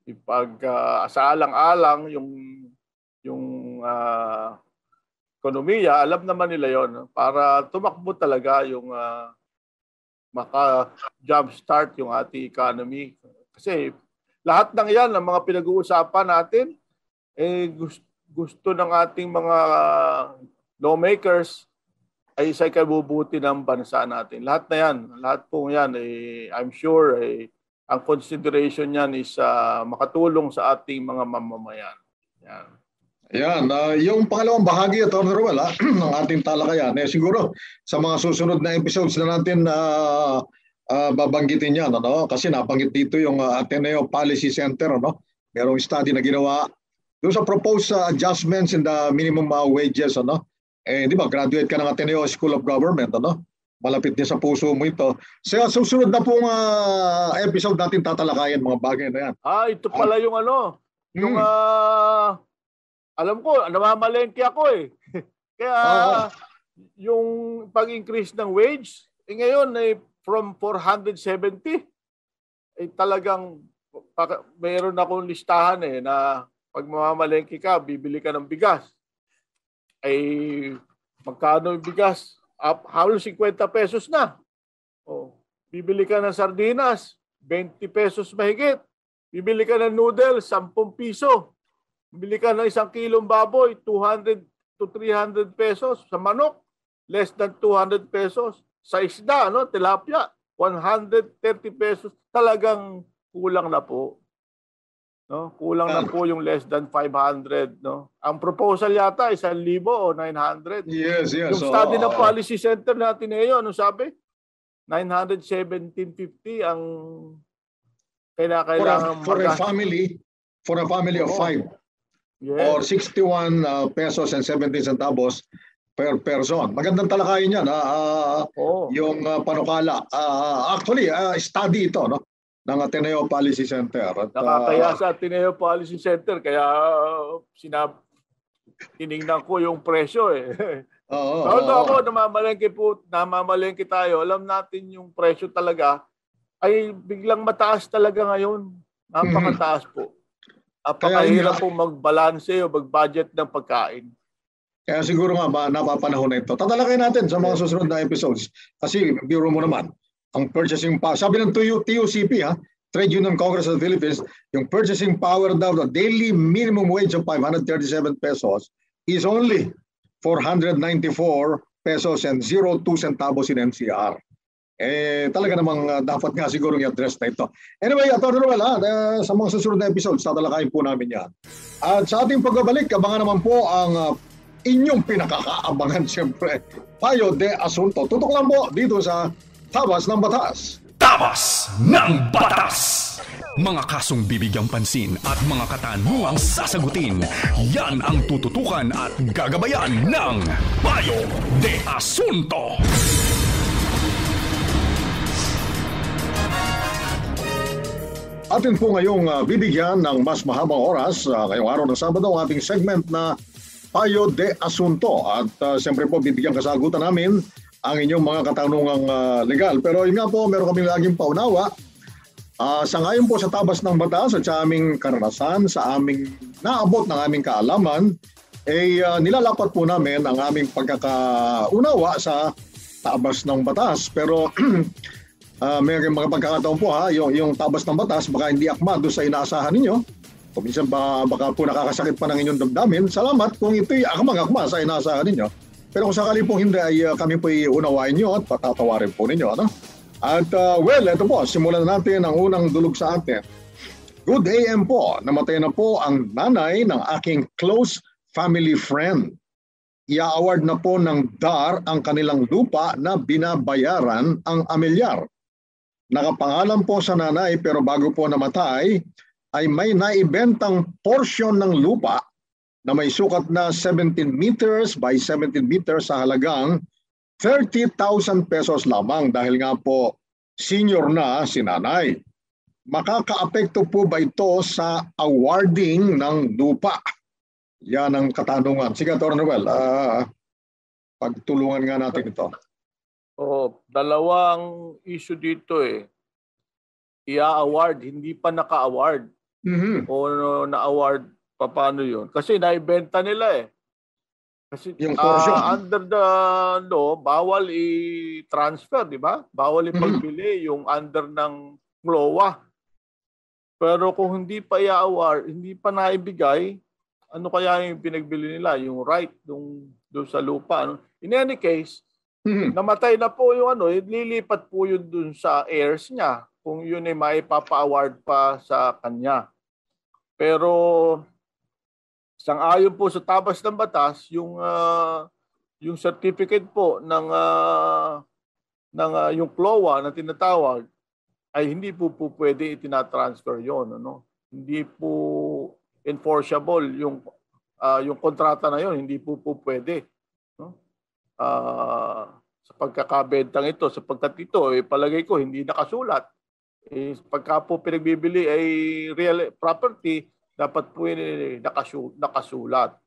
ipag-asalang-alang yung ekonomiya, alam naman nila yon para tumakbo talaga yung maka-jumpstart yung ating economy. Kasi lahat ng yan, ng mga pinag-uusapan natin, gusto ng ating mga lawmakers ay isa'y kabubuti ng bansa natin. Lahat na yan, lahat po yan, I'm sure ang consideration yan is makatulong sa ating mga mamamayan. Yan. Yan, yung pangalawang bahagi, Atty. Noel, ng ating talakayan, siguro sa mga susunod na episodes na natin babanggitin yan, kasi nabanggit dito yung Ateneo Policy Center, merong study na ginawa doon sa proposed adjustments in the minimum wages, di ba, graduate ka ng Ateneo School of Government, malapit din sa puso mo ito. Sa susunod na pong episode natin tatalakayan mga bagay na yan. Ito pala yung yung alam ko, namamalengke ako Kaya yung pag-increase ng wage, ngayon from 470, talagang mayroon akong listahan na pag mamamalengke ka, bibili ka ng bigas. Magkano yung bigas? Halos 50 pesos na. Bibili ka ng sardinas, 20 pesos mahigit. Bibili ka ng noodles, 10 piso. Bili ka ng 1 kilong baboy, 200 to 300 pesos. Sa manok, less than 200 pesos. Sa isda, tilapia, 130 pesos. Talagang kulang na po. Kulang na po yung less than 500. Ang proposal yata, 1,000 o 900. Yes. Yung study ng policy center natin ngayon, ano sabi? 917.50 ang kailangan for a family of 5. Yes. Or 61 pesos and 17 centavos per person. Magandang talakayan yan. Yung panukala. Actually, study ito, no? Ng Ateneo Policy Center. At,
nakakaya sa Ateneo Policy Center, kaya tinignan ko yung presyo eh. Ako, namamalengke tayo, alam natin yung presyo talaga ay biglang mataas talaga ngayon. Napakataas po. Napakahirap po mag-balance o mag-budget ng pagkain.
Kaya siguro nga napapanahon na ito. Tatalakay natin sa mga susunod na episodes. Kasi biro mo naman, ang purchasing power, sabi ng TUCP, Trade Union Congress of the Philippines, yung purchasing power daw, the daily minimum wage of 537 pesos is only 494 pesos and 02 centavos in NCR. Talaga namang dapat nga siguro i-address na ito. Anyway, Atty. Noel, sa mga susunod na episodes, tatalakayin po namin yan. At sa ating pagbabalik, abangan naman po ang inyong pinakakaabangan, siyempre, Payo de Asunto. Tutok lang po dito sa Tabas ng Batas.
Tabas ng Batas! Mga kasong bibigyang pansin at mga katanungang sasagutin, yan ang tututukan at gagabayan ng Payo de Asunto.
Atin po ngayong bibigyan ng mas mahabang oras ngayong araw ng Sabado ang ating segment na Payo de Asunto. At siyempre po bibigyan kasagutan namin ang inyong mga katanungang legal. Pero yun nga po, meron kaming laging paunawa. Sa ngayon po sa Tabas ng Batas at sa aming karanasan, sa aming naabot ng aming kaalaman, nilalapat po namin ang aming pagkakaunawa sa Tabas ng Batas. Pero may mga pagkakataon po yung Tabas ng Batas, baka hindi akma doon sa inaasahan ninyo. Kung minsan baka po nakakasakit pa ng inyong damdamin. Salamat kung ito'y akma sa inaasahan ninyo. Pero kung sakali po hindi ay kami po iunawain nyo at patatawarin po ninyo. Ano? At ito po, simulan natin ang unang dulog sa atin. Good AM po, namatay na po ang nanay ng aking close family friend. Ia-award na po ng DAR ang kanilang lupa na binabayaran ang amilyar. Nakapangalan po sa nanay pero bago po namatay ay may naibentang porsyon ng lupa na may sukat na 17 meters by 17 meters sa halagang 30,000 pesos lamang dahil nga po senior na si nanay. Makakaapekto po ba ito sa awarding ng lupa? Yan ang katanungan. Sige, Atty. Noel, pagtulungan nga natin ito.
Dalawang issue dito Ia-award, hindi pa naka-award. O na-award, paano yun? Kasi naibenta nila Kasi under the law, bawal i-transfer, di ba? Bawal ipagbili yung under ng LOA. Pero kung hindi pa i-award, hindi pa naibigay, ano kaya yung pinagbili nila? Yung right doon sa lupa. Ano? In any case, namatay na po yung lilipat po yun dun sa heirs niya kung yun ay maipapa-award pa sa kanya. Pero sang-ayon po sa Tabas ng Batas, yung certificate po ng yung CLOA na tinatawag ay hindi po pwede itinatransfer yon, Hindi po enforceable yung kontrata na yon, hindi po pwede, sa pagkakabentang ito, sapagkat ito palagay ko hindi nakasulat. Pagka po pinagbibili ay real property, dapat po nakasulat,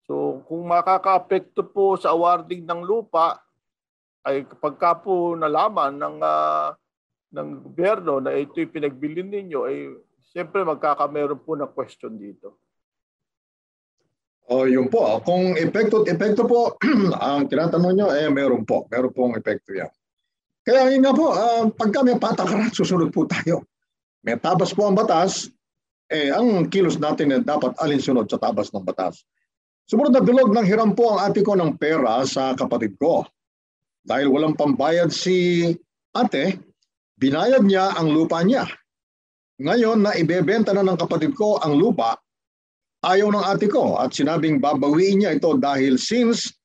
So kung makakaapekto po sa awarding ng lupa ay pagka po nalaman ng gobyerno na ito'y pinagbilin ninyo, ay siyempre magkakameron po ng question dito.
Yun po. Kung epekto po, ang tinatanong nyo, meron pong epekto yan. Kaya yun nga po, pagka may patakaran, susunod po tayo. May tabas po ang batas, ang kilos natin dapat alinsunod sa tabas ng batas. Sumunod na dulog ng hiram po ang ate ko ng pera sa kapatid ko. Dahil walang pambayad si ate, binayad niya ang lupa niya. Ngayon na ibebenta na ng kapatid ko ang lupa, ayaw ng ate ko at sinabing babawiin niya ito dahil since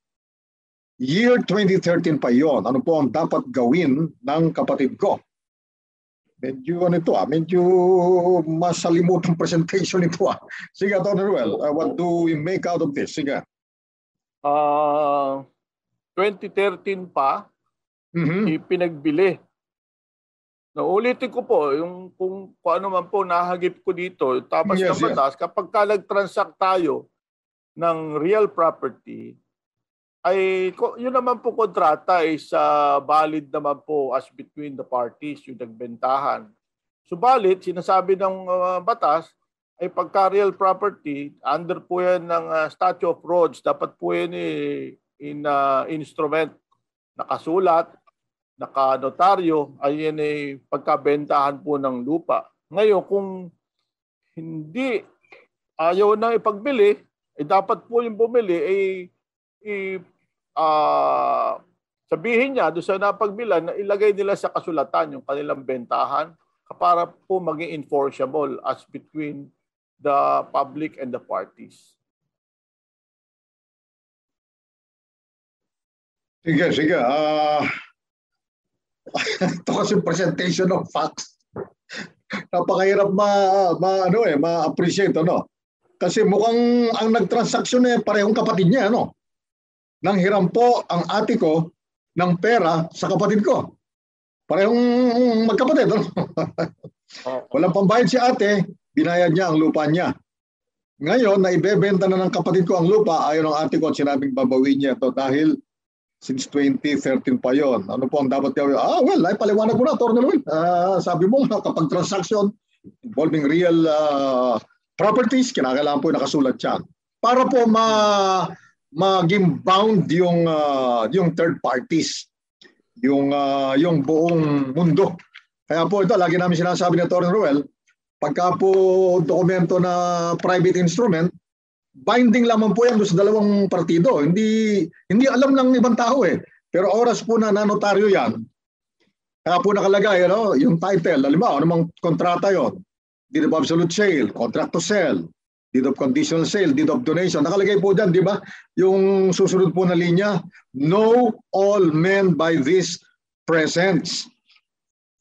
year 2013 pa yon. Ano po ang dapat gawin ng kapatid ko? Medyo medyo masalimutang presentation ito. Sige, Atty. Noel, what do we make out of this? Sige.
2013 pa, ipinagbili. Ulitin ko po, yung kung ano man po nahagip ko dito, tapos ng batas, kapag nag-transact tayo ng real property, ay yun naman po kontrata is valid naman po as between the parties, yung nagbentahan. Subalit, sinasabi ng batas, ay pagka real property, under po yan ng Statute of Frauds, dapat po yan in instrument, nakasulat, nakanotaryo, ay yan ay pagkabentahan po ng lupa. Ngayon, kung hindi ayaw na ipagbili, dapat po yung bumili sabihin niya doon sa napagbilan na ilagay nila sa kasulatan yung kanilang bentahan para po maging enforceable as between the public and the parties.
Sige. Ito kasi presentation of facts. Napakahirap ma-appreciate, ano? Kasi mukhang ang nagtransaksyon parehong kapatid niya, ano? Nang hiram po ang ate ko ng pera sa kapatid ko. Parehong magkapatid, ano? Walang pambayad si ate, binayad niya ang lupa niya. Ngayon, naibebenta na ng kapatid ko ang lupa, ayaw ng ate ko at sinabing babawin niya ito dahil since 2013 pa yon. Ano po ang dapat gawin? Ay paliwanag mo na, Attorney Will. Sabi mo, kapag transaction involving real properties, kinakailangan po nakasulat yan. Para po maging bound yung third parties, yung buong mundo. Kaya po ito, lagi namin sinasabi ni Attorney Ruel, pagka po dokumento na private instrument, binding lamang po yan sa dalawang partido. Hindi alam ng ibang tao Pero oras po na nanotaryo yan, kaya po nakalagay, yung title, halimbawa, anumang kontrata yon, deed of absolute sale, contract to sell, deed of conditional sale, deed of donation. Nakalagay po dyan, di ba? Yung susunod po na linya, know all men by this presence.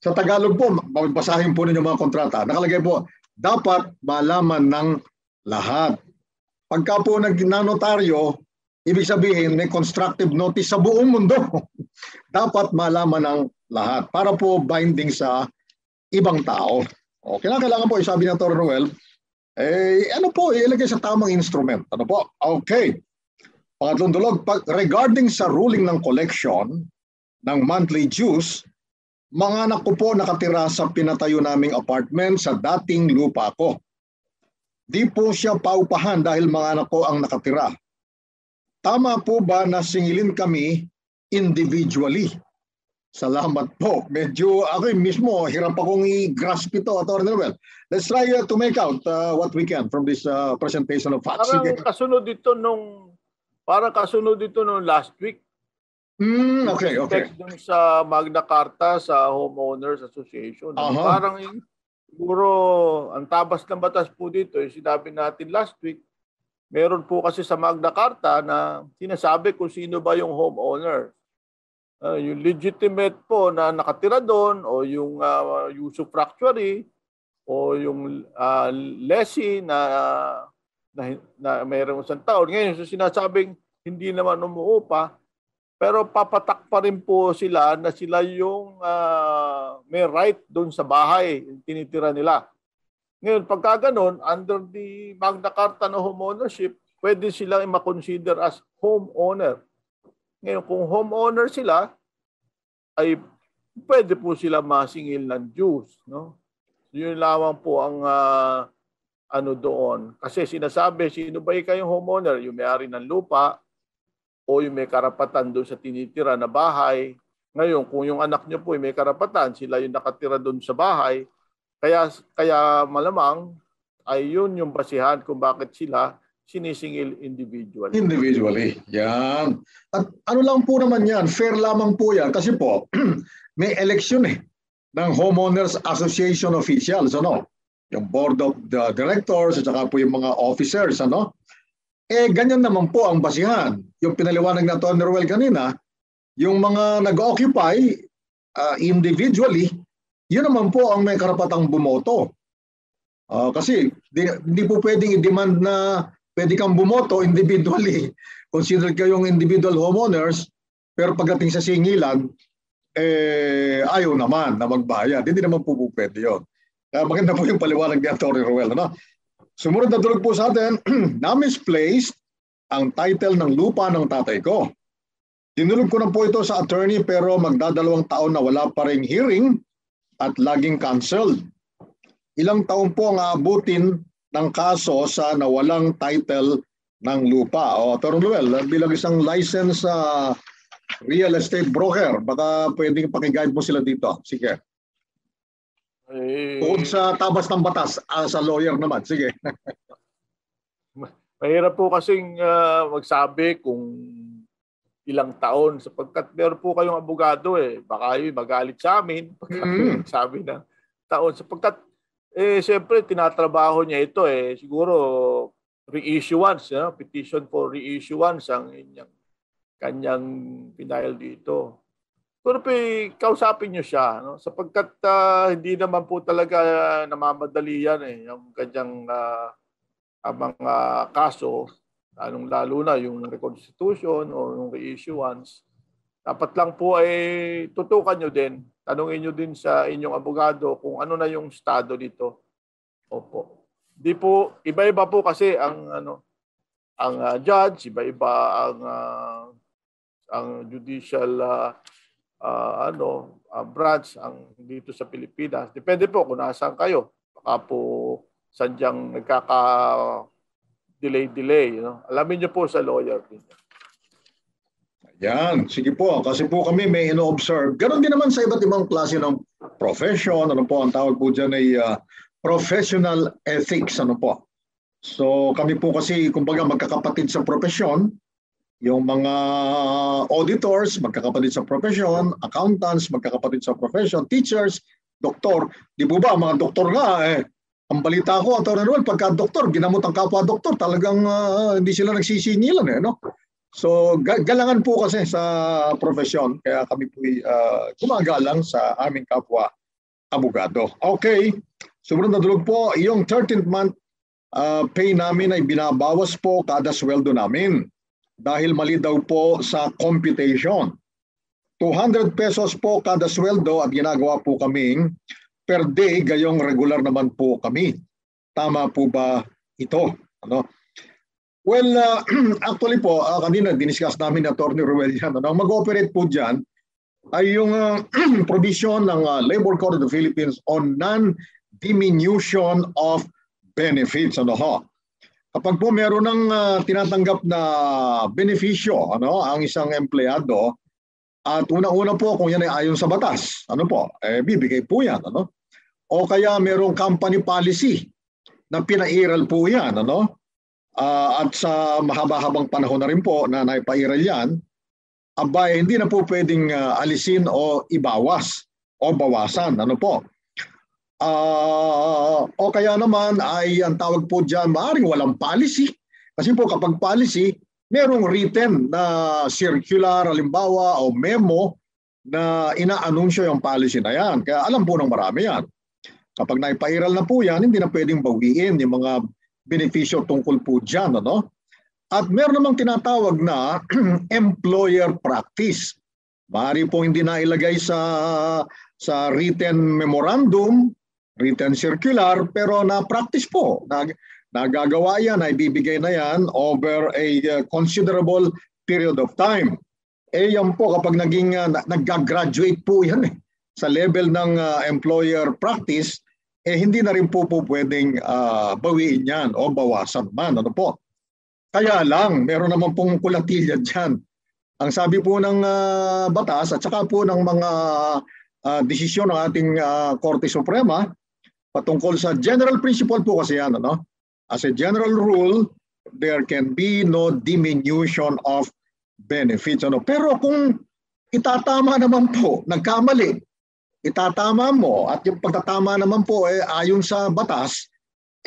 Sa Tagalog po, basahin po ninyo mga kontrata. Nakalagay po, dapat malaman ng lahat. Pagka po nanotaryo, ibig sabihin may constructive notice sa buong mundo. Dapat malaman ng lahat para po binding sa ibang tao. Kailangan po, sabi ng Attorney Ruel, ilagay sa tamang instrument. Ano po? Okay. Pangatlong dulog, regarding sa ruling ng collection ng monthly dues, mga anak ko po nakatira sa pinatayo naming apartment sa dating lupa ko. Di po siya paupahan dahil mga anak ko ang nakatira. Tama po ba na singilin kami individually? Salamat po. Medyo ako mismo, hirap akong i-grasp ito, Attorney Ruel. Let's try to make out what we can from this presentation of facts.
Parang kasunod dito nung last week.
Okay.
Dun sa Magna Carta sa Homeowners Association. Parang siguro ang tabas ng batas po dito, sinabi natin last week, meron po kasi sa Magna Carta na sinasabi kung sino ba yung homeowner. Yung legitimate po na nakatira doon o yung usufructuary o yung lessee na mayroong isang taon. Ngayon, sinasabing hindi naman umuupa, pero papatak pa rin po sila na sila yung may right doon sa bahay, yung tinitira nila. Ngayon, pagka ganun, under the Magna Carta na homeownership, pwede silang ma-consider as homeowner. Ngayon, kung homeowner sila, ay pwede po sila masingil ng dues. No? Yun lamang po ang doon. Kasi sinasabi, sino ba kayong homeowner? Yung may-ari ng lupa o yung may karapatan doon sa tinitira na bahay. Ngayon, kung yung anak nyo po may karapatan, sila yung nakatira doon sa bahay, kaya malamang ay yun yung basihan kung bakit sila sinisingil individually.
Individually, yan. At ano lang po naman yan, fair lamang po yan kasi po may election ng Homeowners Association officials, yung board of the directors at saka po yung mga officers, ganyan naman po ang basihan. Yung pinaliwanag na Attorney Ruel kanina, yung mga nag-occupy individually, yun naman po ang may karapatang bumoto. Kasi hindi po pwedeng i-demand na pwede kang bumoto individually. Consider kayong individual homeowners, pero pagdating sa singilan, ayaw naman na magbayad. Hindi naman po pwede yun. Maganda po yung paliwanag ni Atty. Ruel. Ano? Sumunod na tulog po sa atin, na-misplaced ang title ng lupa ng tatay ko. Dinulog ko na po ito sa attorney pero magdadalawang taon na wala pa ring hearing at laging canceled. Ilang taon po ang aabutin ng kaso sa nawalang title ng lupa. Atty. Ruel, bilang isang licensed real estate broker, baka pwedeng pakiguide mo sila dito. Sige. Bukod sa tabas ng batas, sa lawyer naman. Sige.
Mahirap po kasing magsabi kung ilang taon sapagkat meron po kayong abogado baka yung magalit sa amin pagka sabi ng taon sapagkat siyempre tinatrabaho niya ito siguro reissuance, petition for reissuance ang kanyang pinile dito. Pero kausapin niyo siya sapagkat hindi naman po talaga namamadali yan yung kanyang mga kaso. Lalo na yung reconstitution o yung reissuance. Dapat lang po tutukan nyo din. Tanungin nyo din sa inyong abogado kung ano na yung estado dito. Opo. Di po, iba-iba po kasi ang judge, iba-iba ang judicial branch ang dito sa Pilipinas. Depende po kung nasaan kayo. Baka po sadyang delay. Alamin niyo po sa lawyer.
Yan. Sige po. Kasi po kami may ino-observe. Ganon din naman sa iba't ibang klase ng profession. Ano po ang tawag po dyan ay professional ethics. Ano po. So kami po kasi kumbaga magkakapatid sa profession. Yung mga auditors, magkakapatid sa profession. Accountants, magkakapatid sa profession. Teachers, doktor. Di po ba mga doktor nga ang balita ko, Atty. Ruel, pagka doktor, ginamot ang kapwa doktor, talagang hindi sila nagsisingilan. No? So, galangan po kasi sa profesyon, kaya kami po gumagalang sa aming kapwa abogado. Okay, sumunod na dulog po, yung 13th month pay namin ay binabawas po kada sweldo namin dahil mali daw po sa computation. 200 pesos po kada sweldo at ginagawa po kaming per day, gayong regular naman po kami. Tama po ba ito? Ano? Well, actually po, kanina diniscuss namin ni Atty. Ruel yan. Ang mag-operate po dyan ay yung provision ng Labor Code of the Philippines on non-diminution of benefits. Kapag po meron ng tinatanggap na benepisyo ang isang empleyado, at una-una po kung yan ay ayon sa batas, bibigay po yan. O kaya merong company policy na pinairal po yan. At sa mahaba-habang panahon na rin po na naipairal yan, abay, hindi na po pwedeng alisin o ibawas o bawasan. O kaya naman ay ang tawag po dyan, maaaring walang policy. Kasi po kapag policy, merong written na circular, halimbawa, o memo na inaanunsyo yung policy na yan. Kaya alam po ng marami yan. Kapag naipairal na po yan, hindi na pwedeng bawiin yung mga benepisyo tungkol po dyan. At meron namang tinatawag na employer practice. Maaari po hindi na ilagay sa written memorandum, written circular, pero na-practice po. Nagagawa yan, ay bibigay na yan over a considerable period of time. Yan po kapag nag-graduate po yan sa level ng employer practice, hindi na rin po pwedeng bawiin yan o bawasan man. Kaya lang, meron naman pong kulatilya dyan. Ang sabi po ng batas at saka po ng mga desisyon ng ating Korte Suprema patungkol sa general principle po kasi yan. As a general rule, there can be no diminution of benefits. Pero kung itatama naman po, nagkamali, itatama mo at yung pagtatama naman po ayon sa batas,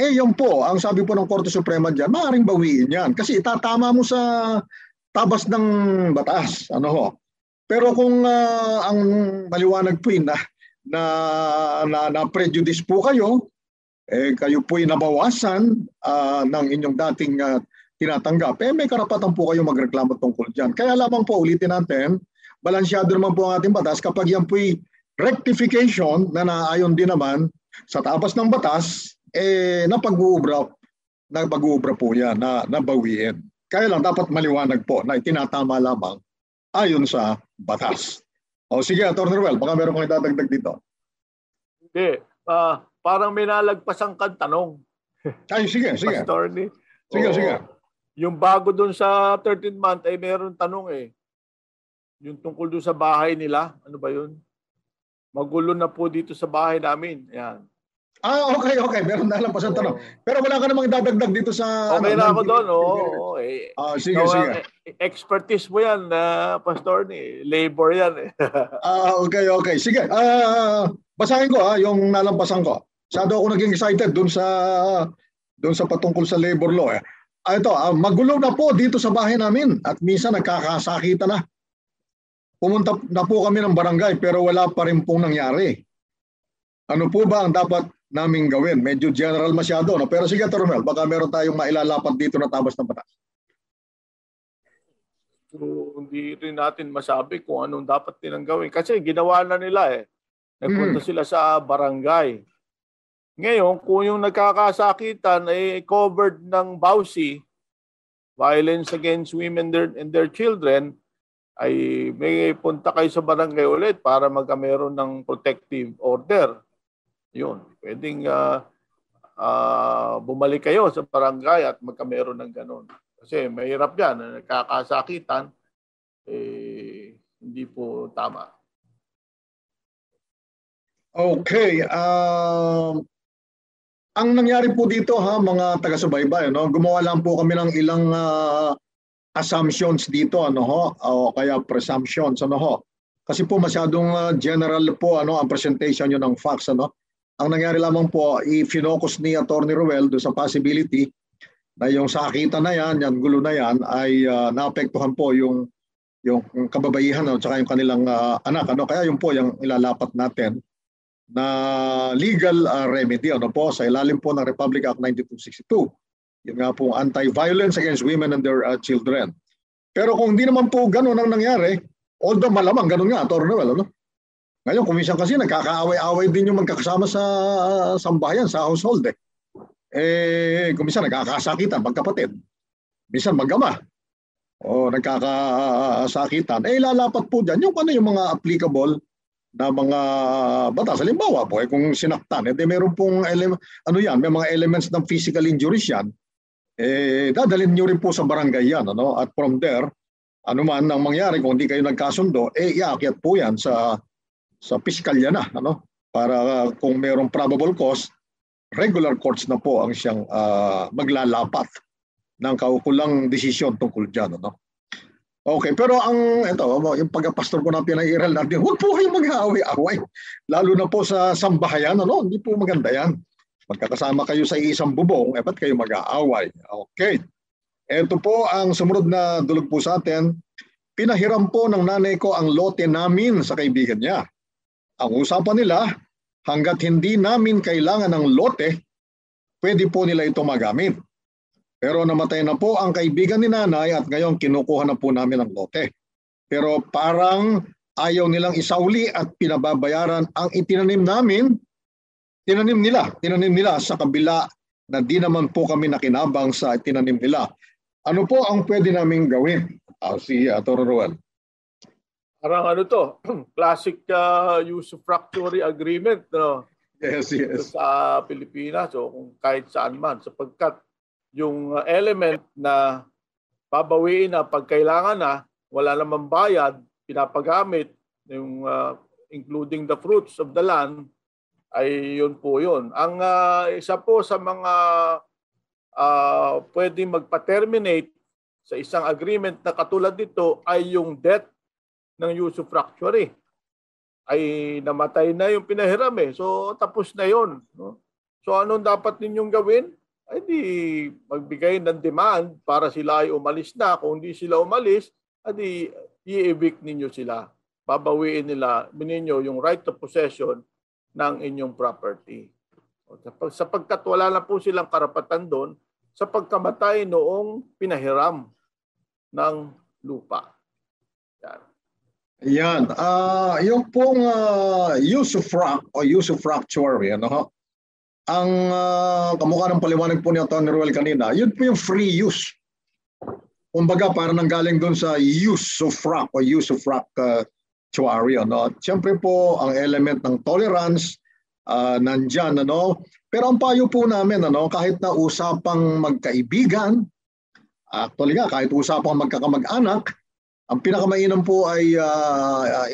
yun po, ang sabi po ng Korte Suprema dyan, maaaring bawiin yan. Kasi itatama mo sa tabas ng batas. Pero kung ang maliwanag po na prejudice po kayo, kayo po'y nabawasan ng inyong dating tinatanggap, may karapatan po kayo magreklamo tungkol dyan. Kaya lamang po, ulitin natin, balansyado naman po ang ating batas kapag yan po'y rectification na naayon din naman sa tapas ng batas, napag-uubra po yan, na nabawiin. Kaya lang dapat maliwanag po na itinatama lamang ayon sa batas. O sige, Atty. Ruel, baka meron kang idadagdag dito.
Hindi. Parang may nalagpasan kang tanong.
Ay, sige.
Pastor ni.
Sige.
Yung bago doon sa 13th month ay meron tanong eh. Yung tungkol doon sa bahay nila. Ano ba yun? Magulo na po dito sa bahay namin. Yan.
Okay. Meron na lang pa sa tanong. Pero wala ka namang dadagdag dito sa...
Okay na ako doon.
Sige.
Expertise mo yan, Pastor ni. Labor yan eh.
Okay. Sige. Basahin ko yung nalampasan ko. Masyado ako naging excited doon sa patungkol sa labor law. Ito, magulo na po dito sa bahay namin at minsan nagkakasakitan na. Pumunta na po kami ng barangay pero wala pa rin pong nangyari. Ano po ba ang dapat naming gawin? Medyo general masyado. No? Pero sige, Tormel, baka meron tayong mailalapat dito na tabas ng batas.
So, hindi rin natin masabi kung anong dapat nilang gawin. Kasi ginawa na nila eh. Nagpunta sila sa barangay. Ngayon, kung yung nagkakasakitan ay covered ng BAUSI, Violence Against Women and Their Children, ay may punta kayo sa barangay ulit para magkameron ng protective order. Yun. Pwedeng bumalik kayo sa barangay at magkameron ng ganun. Kasi mahirap yan. Nagkakasakitan, hindi po tama.
Okay. Ang nangyari po dito mga taga-subaybay, gumawa lang po kami ng ilang assumptions dito, o kaya presumptions, Kasi po masyadong general po ang presentation nyo ng facts, Ang nangyari lamang po, i-focus ni Atty. Ruel doon sa possibility na yung sakitan na yan, gulo na yan, ay naapektuhan po yung kababaihan at saka yung kanilang anak. Kaya yun po yung ilalapat natin na legal remedy sa ilalim po ng Republic Act 9262. Yun nga po, Anti-Violence Against Women and Their Children. Pero kung hindi naman po ganun ang nangyari, although malamang ganun nga, Atty. Ruel, Ngayon, kuminsan kasi nagkakaaway-away din yung magkakasama sa sambahayan, sa household. Kuminsan nagkakasakitan, magkapatid. Minsan magama. O nagkakasakitan. Ilalapat po dyan yung mga applicable na mga batas. Halimbawa po, kung sinaktan, meron pong may mga elements ng physical injuries yan, dadalhin nyo rin po sa barangay yan. At from there, anuman ang mangyari kung hindi kayo nagkasundo, iakyat po yan sa piskalya na. Para kung merong probable cause, regular courts na po ang siyang maglalapat ng kaukulang desisyon tungkol dyan. Okay, pero yung pagkapastor ko na pinairal natin, huwag po kayong mag-aaway-away. Lalo na po sa sambahayan, hindi po maganda yan. Magkakasama kayo sa isang bubong, ba't kayo mag-aaway? Okay. Ito po ang sumunod na dulog po sa atin. Pinahiram po ng nanay ko ang lote namin sa kaibigan niya. Ang usapan nila, hanggat hindi namin kailangan ng lote, pwede po nila ito magamit. Pero namatay na po ang kaibigan ni nanay at ngayon kinukuha na po namin ang lote. Pero parang ayaw nilang isauli at pinababayaran ang itinanim namin, tinanim nila sa kabila na di naman po kami nakinabang sa itinanim nila. Ano po ang pwede namin gawin? Si Atty. Ruel.
Parang classic usufructuary agreement
Yes.
Sa Pilipinas o kung kahit saan man, sapagkat yung element na babawiin na pagkailangan na, wala namang bayad, pinapagamit, yung, including the fruits of the land, ay yun po yun. Ang isa po sa mga pwedeng magpa-terminate sa isang agreement na katulad nito ay yung death ng usufructuary. Ay namatay na yung pinahiram So tapos na yun. So anong dapat ninyong gawin? Ay di magbigay ng demand para sila ay umalis na. Kung hindi sila umalis, ay i-evict ninyo sila. Babawiin ninyo yung right to possession ng inyong property. Sapagkat wala na po silang karapatan doon sa pagkamatay noong pinahiram ng lupa. Yan.
Yan. Yung pong usufruct o usufructuary, ano, ang kamukha ng paliwanag po ni Atty. Ruel kanina, yun po yung free use. Kumbaga, parang nanggaling doon sa usufruct o usufructuary. Ano. Siyempre po, ang element ng tolerance, nandyan. Ano. Pero ang payo po namin, ano, kahit na usapang magkaibigan, actually nga, kahit usapang magkakamag-anak, ang pinakamainam po ay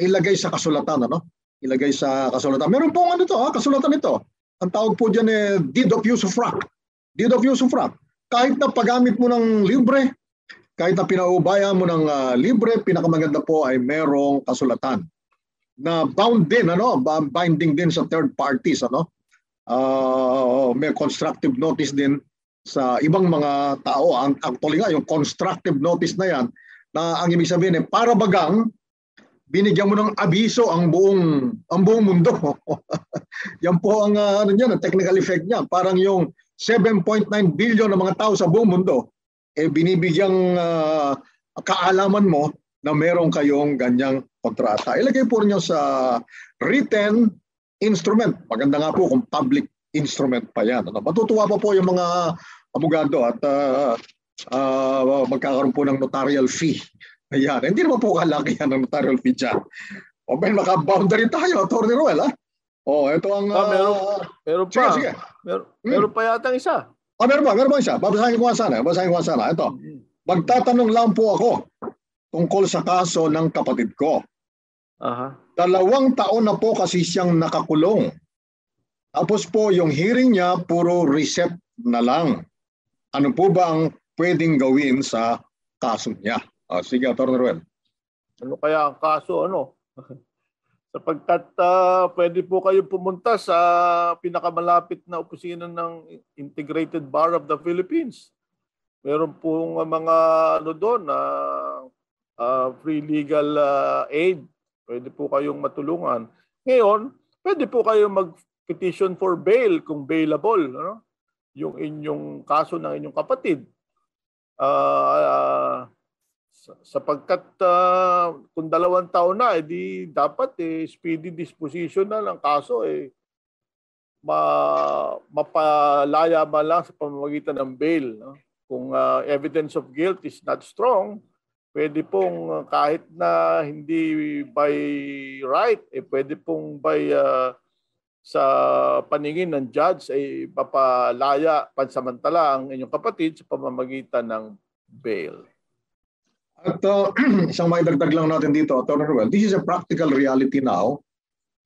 ilagay sa kasulatan, ano? Ilagay sa kasulatan. Meron pong ano to, kasulatan ito. Ang tawag po diyan deed of usufruct. Deed of usufruct. Kahit na paggamit mo ng libre, kahit na pinaubaya mo ng libre, pinakamaganda po ay merong kasulatan na bound din, ano? Binding din sa third parties, ano? May constructive notice din sa ibang mga tao. Actually nga, yung constructive notice na yan, na ang ibig sabihin para bagang binigyan mo ng abiso ang buong mundo. Yan po ang ang technical effect niya. Parang yung 7.9 billion ng mga tao sa buong mundo binibigyang kaalaman mo na meron kayong ganyang kontrata. Ilagay po niyo sa written instrument. Maganda nga po kung public instrument pa yan. Matutuwa pa po yung mga abogado at magkakaroon po ng notarial fee. Ayan. Hindi naman po kalaki yan ng notarial fee dyan. O may naka-boundary tayo, Atty. Ruel, ha? O, ito ang...
meron pa.
Sige.
Meron pa yata isa.
Meron pa isa. Babasahin ko sana. Ito. Magtatanong lang po ako tungkol sa kaso ng kapatid ko. 2 taon na po kasi siyang nakakulong. Tapos po yung hearing niya, puro reset na lang. Ano po ba ang pwedeng gawin sa kaso niya? Sige, Atty. Ruel.
Ano kaya ang kaso? Sapagkat pwede po kayo pumunta sa pinakamalapit na opisina ng Integrated Bar of the Philippines. Meron pong mga doon free legal aid. Pwede po kayong matulungan. Ngayon, pwede po kayong mag-petition for bail kung bailable. Ano? Yung inyong kaso ng inyong kapatid. Sapagkat kung 2 taon na, edi dapat speedy disposition na ng kaso mapalaya man lang sa pamamagitan ng bail. No? Kung evidence of guilt is not strong, pwede pong kahit na hindi by right, pwede pong by sa paningin ng judge ay papalaya pansamantala ang inyong kapatid sa pamamagitan ng bail.
At isang maidagdag lang natin dito, Atty. Ruel, this is a practical reality now.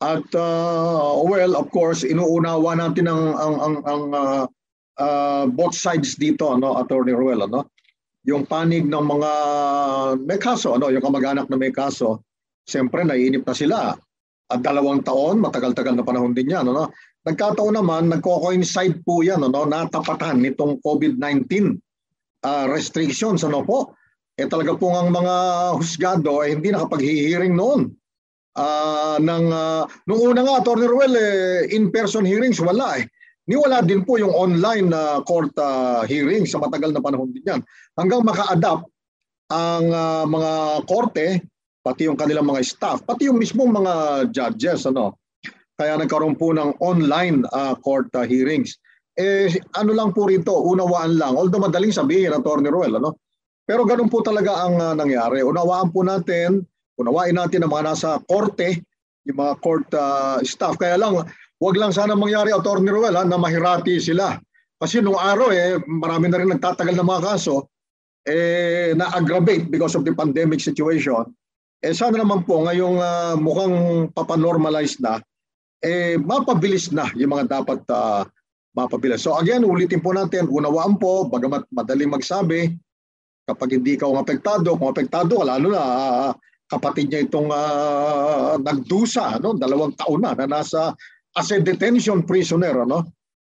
At well, of course, inuunawa natin ang both sides dito, no, Atty. Ruel, ano? Yung panig ng mga may kaso, ano, yung kamag-anak na may kaso, siyempre naiinip na sila. At 2 taon, matagal-tagal na panahon din yan. Ano? Nagkataon naman, nagko-coincide po yan, ano, natapatan nitong COVID-19 restrictions. Ano po? Talaga po ang mga husgado ay hindi nakapag-hearing noon. Nung una nga, Atty. Ruel, in-person hearings, wala eh. Niwala din po yung online court hearings sa matagal na panahon din yan. Hanggang maka-adapt ang mga korte, pati yung kanilang mga staff, pati yung mismong mga judges, ano. Kaya nagkaroon po ng online court hearings. Ano lang po rito, unawaan lang. Although madaling sabihin, Atty. Ruel, ano. Pero ganun po talaga ang nangyari. Unawain natin ang mga nasa korte, yung mga court staff. Kaya lang, wag lang sana mangyari, Atty. Ruel, na mahirati sila. Kasi nung araw, marami na rin nagtatagal na mga kaso, na-aggravate because of the pandemic situation. Sana naman po ngayong mukhang papanormalize na, mapabilis na yung mga dapat mapabilis. So again, ulitin po natin, unawaan po, bagamat madaling magsabi, kapag hindi ka apektado, kung apektado, lalo na kapatid niya itong nagdusa, no? 2 taon na nasa as a detention prisoner. No?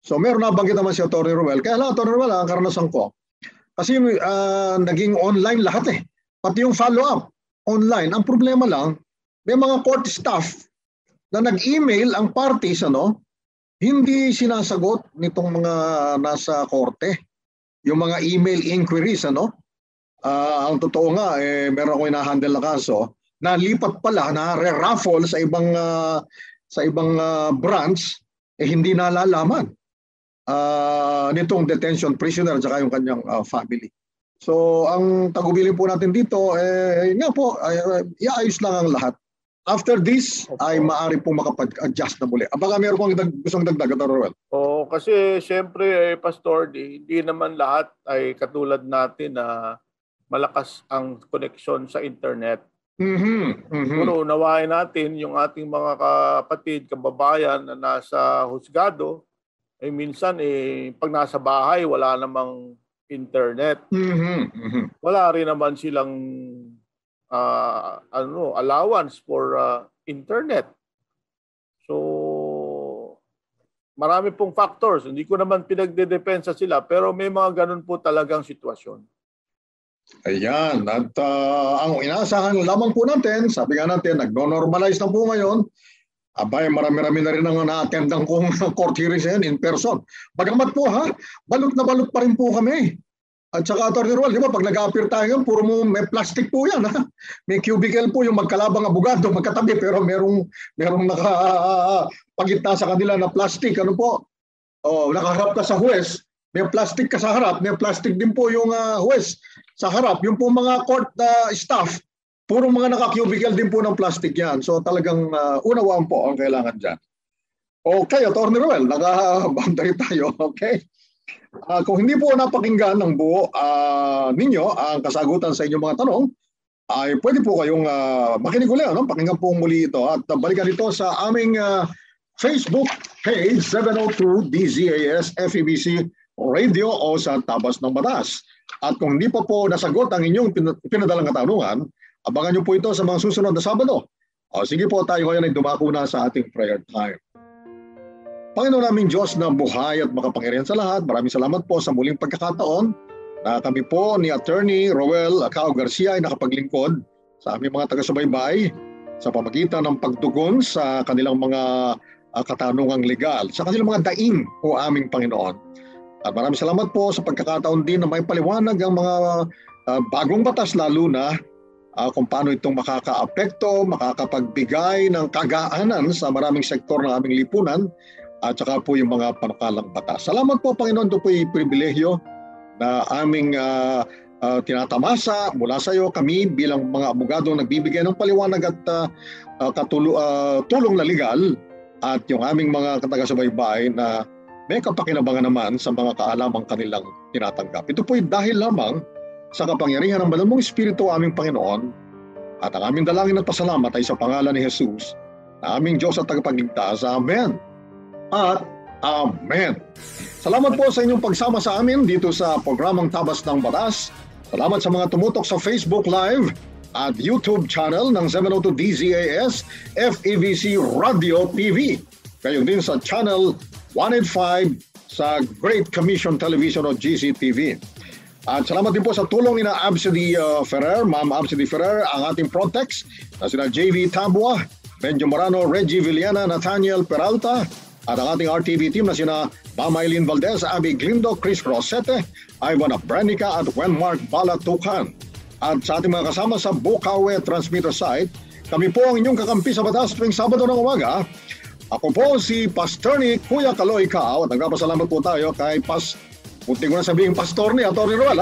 So meron nabanggit naman si Atty. Ruel. Kaya lang, Atty. Ruel, ang karanasan ko, kasi naging online lahat pati yung follow-up online. Ang problema lang, may mga court staff na nag-email ang parties, ano, hindi sinasagot nitong mga nasa korte yung mga email inquiries, ano? Ang totoo nga, meron akong ina-handle na kaso na lipat pala, na re-raffle sa ibang branch, hindi nalalaman nitong detention prisoner at saka yung kanyang family. So, ang tagubilin po natin dito, iayos lang ang lahat. After this, ay maaari pong makapag-adjust na muli. Baka meron pong gustong dagdag, Dr. Roel.
Oo, kasi siyempre, Pastor, hindi naman lahat ay katulad natin na malakas ang connection sa internet. Pero unawain natin yung ating mga kapatid, kababayan na nasa husgado, minsan pag nasa bahay, wala namang internet. Wala rin naman silang allowance for internet. So, marami pong factors. Hindi ko naman pinagdedepensa sila, pero may mga ganun po talagang sitwasyon.
Ayan. At ang inaasahan lamang po natin, sabi nga natin, nag-normalize na po ngayon. Abay, marami-rami na rin ang na-attendan kong court hearings in person. Bagamat po balot na balot pa rin po kami. At saka, Atty. Roel, di ba, pag nag-appear tayo yun, puro mo may plastic po yan. May cubicle po yung magkalabang abogado, magkatabi, pero merong nakapagitna sa kanila na plastic. Ano po? Nakaharap ka sa huwes, may plastic ka sa harap, may plastic din po yung huwes sa harap. Yung po mga court staff, puro mga naka-cubicle din po ng plastic yan. So talagang unawaan po ang kailangan dyan. Okay, Atty. Roel, naka-boundary tayo, okay? Kung hindi po napakinggan ng buo ninyo ang kasagutan sa inyong mga tanong, ay pwede po kayong makinig ulit, pakinggan po muli ito at balikan ito sa aming Facebook page 702 DZAS FEBC Radio o sa Tabas ng Batas. At kung hindi pa po nasagot ang inyong pinadalang katanungan, abangan nyo po ito sa mga susunod na Sabado. Sige po, tayo ngayon ay dumako na sa ating prayer time. Panginoon naming Diyos na buhay at makapangyarihan sa lahat, maraming salamat po sa muling pagkakataon na kami po ni Attorney Roel Cao Garcia ay nakapaglingkod sa aming mga taga-subaybay sa pamagitan ng pagtugon sa kanilang mga katanungang legal, sa kanilang mga daing o aming Panginoon. At maraming salamat po sa pagkakataon din na may paliwanag ang mga bagong batas, lalo na kung paano itong makaka-apekto, makakapagbigay ng kagaanan sa maraming sektor ng aming lipunan at saka po yung mga panukalang batas. Salamat po, Panginoon, ito po yung pribilehyo na aming tinatamasa mula sa iyo. Kami bilang mga abogado nagbibigay ng paliwanag at tulong na legal at yung aming mga taga-subaybay na may kapakinabangan naman sa mga kaalamang kanilang tinatanggap. Ito po yung dahil lamang sa kapangyarihan ng banal mong Espiritu, aming Panginoon, at ang aming dalangin at pasalamat ay sa pangalan ni Jesus, na aming Diyos at tagapagligtas. Amen at Amen. Salamat po sa inyong pagsama sa amin dito sa programang Tabas ng Batas. Salamat sa mga tumutok sa Facebook Live at YouTube channel ng 702 DZAS FEBC Radio TV. Kayo din sa channel 185 sa Great Commission Television o GCTV. At salamat din po sa tulong ni Absidy Ferrer, Ma'am Absidy Ferrer, ang ating Protex, na sina JV Tabua, Benjo Morano, Reggie Villana, Nathaniel Peralta, at ang ating RTV team na sina Mamaylin Valdez, Abby Glindo, Chris Rosete, Ivan Abranica at Wenmark Balatukan. At sa ating mga kasama sa Bukawe Transmitter Site, kami po ang inyong kakampi sa batas tuwing Sabado ng umaga. Ako po si Pastor ni Kuya Kaloy Cao at nagpapasalamat po tayo kay munti ko na sabihin Pastor ni Atty. Roel.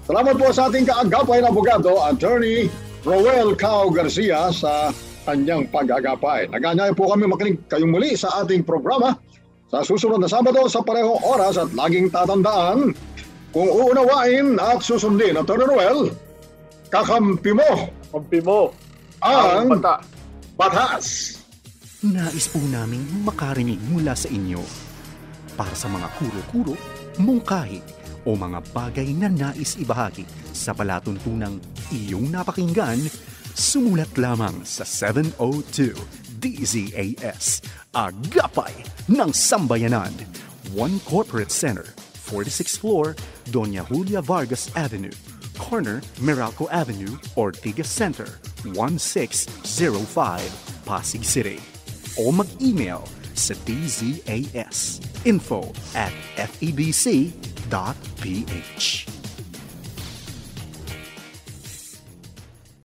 Salamat po sa ating kaagapay na abogado, Attorney Roel Cao Garcia, sa kanyang pag-agapay. Nag-aanyayan po kami makinig kayong muli sa ating programa sa susunod na Sabado sa parehong oras, at laging tatandaan, kung uunawain at susundin, Atty. Roel, kakampi mo.
Kampi mo
ang batas.
Nais po naming makarinig mula sa inyo para sa mga kuro-kuro, mungkahi o mga bagay na nais ibahagi sa palatuntunang iyong napakinggan. Sumulat lamang sa 702 DZAS, Agapay ng Sambayanan, 1 Corporate Center, 46th floor, Doña Julia Vargas Avenue, corner Meralco Avenue, Ortigas Center, 1605, Pasig City. O mag-email sa DZAS. info@febc.ph.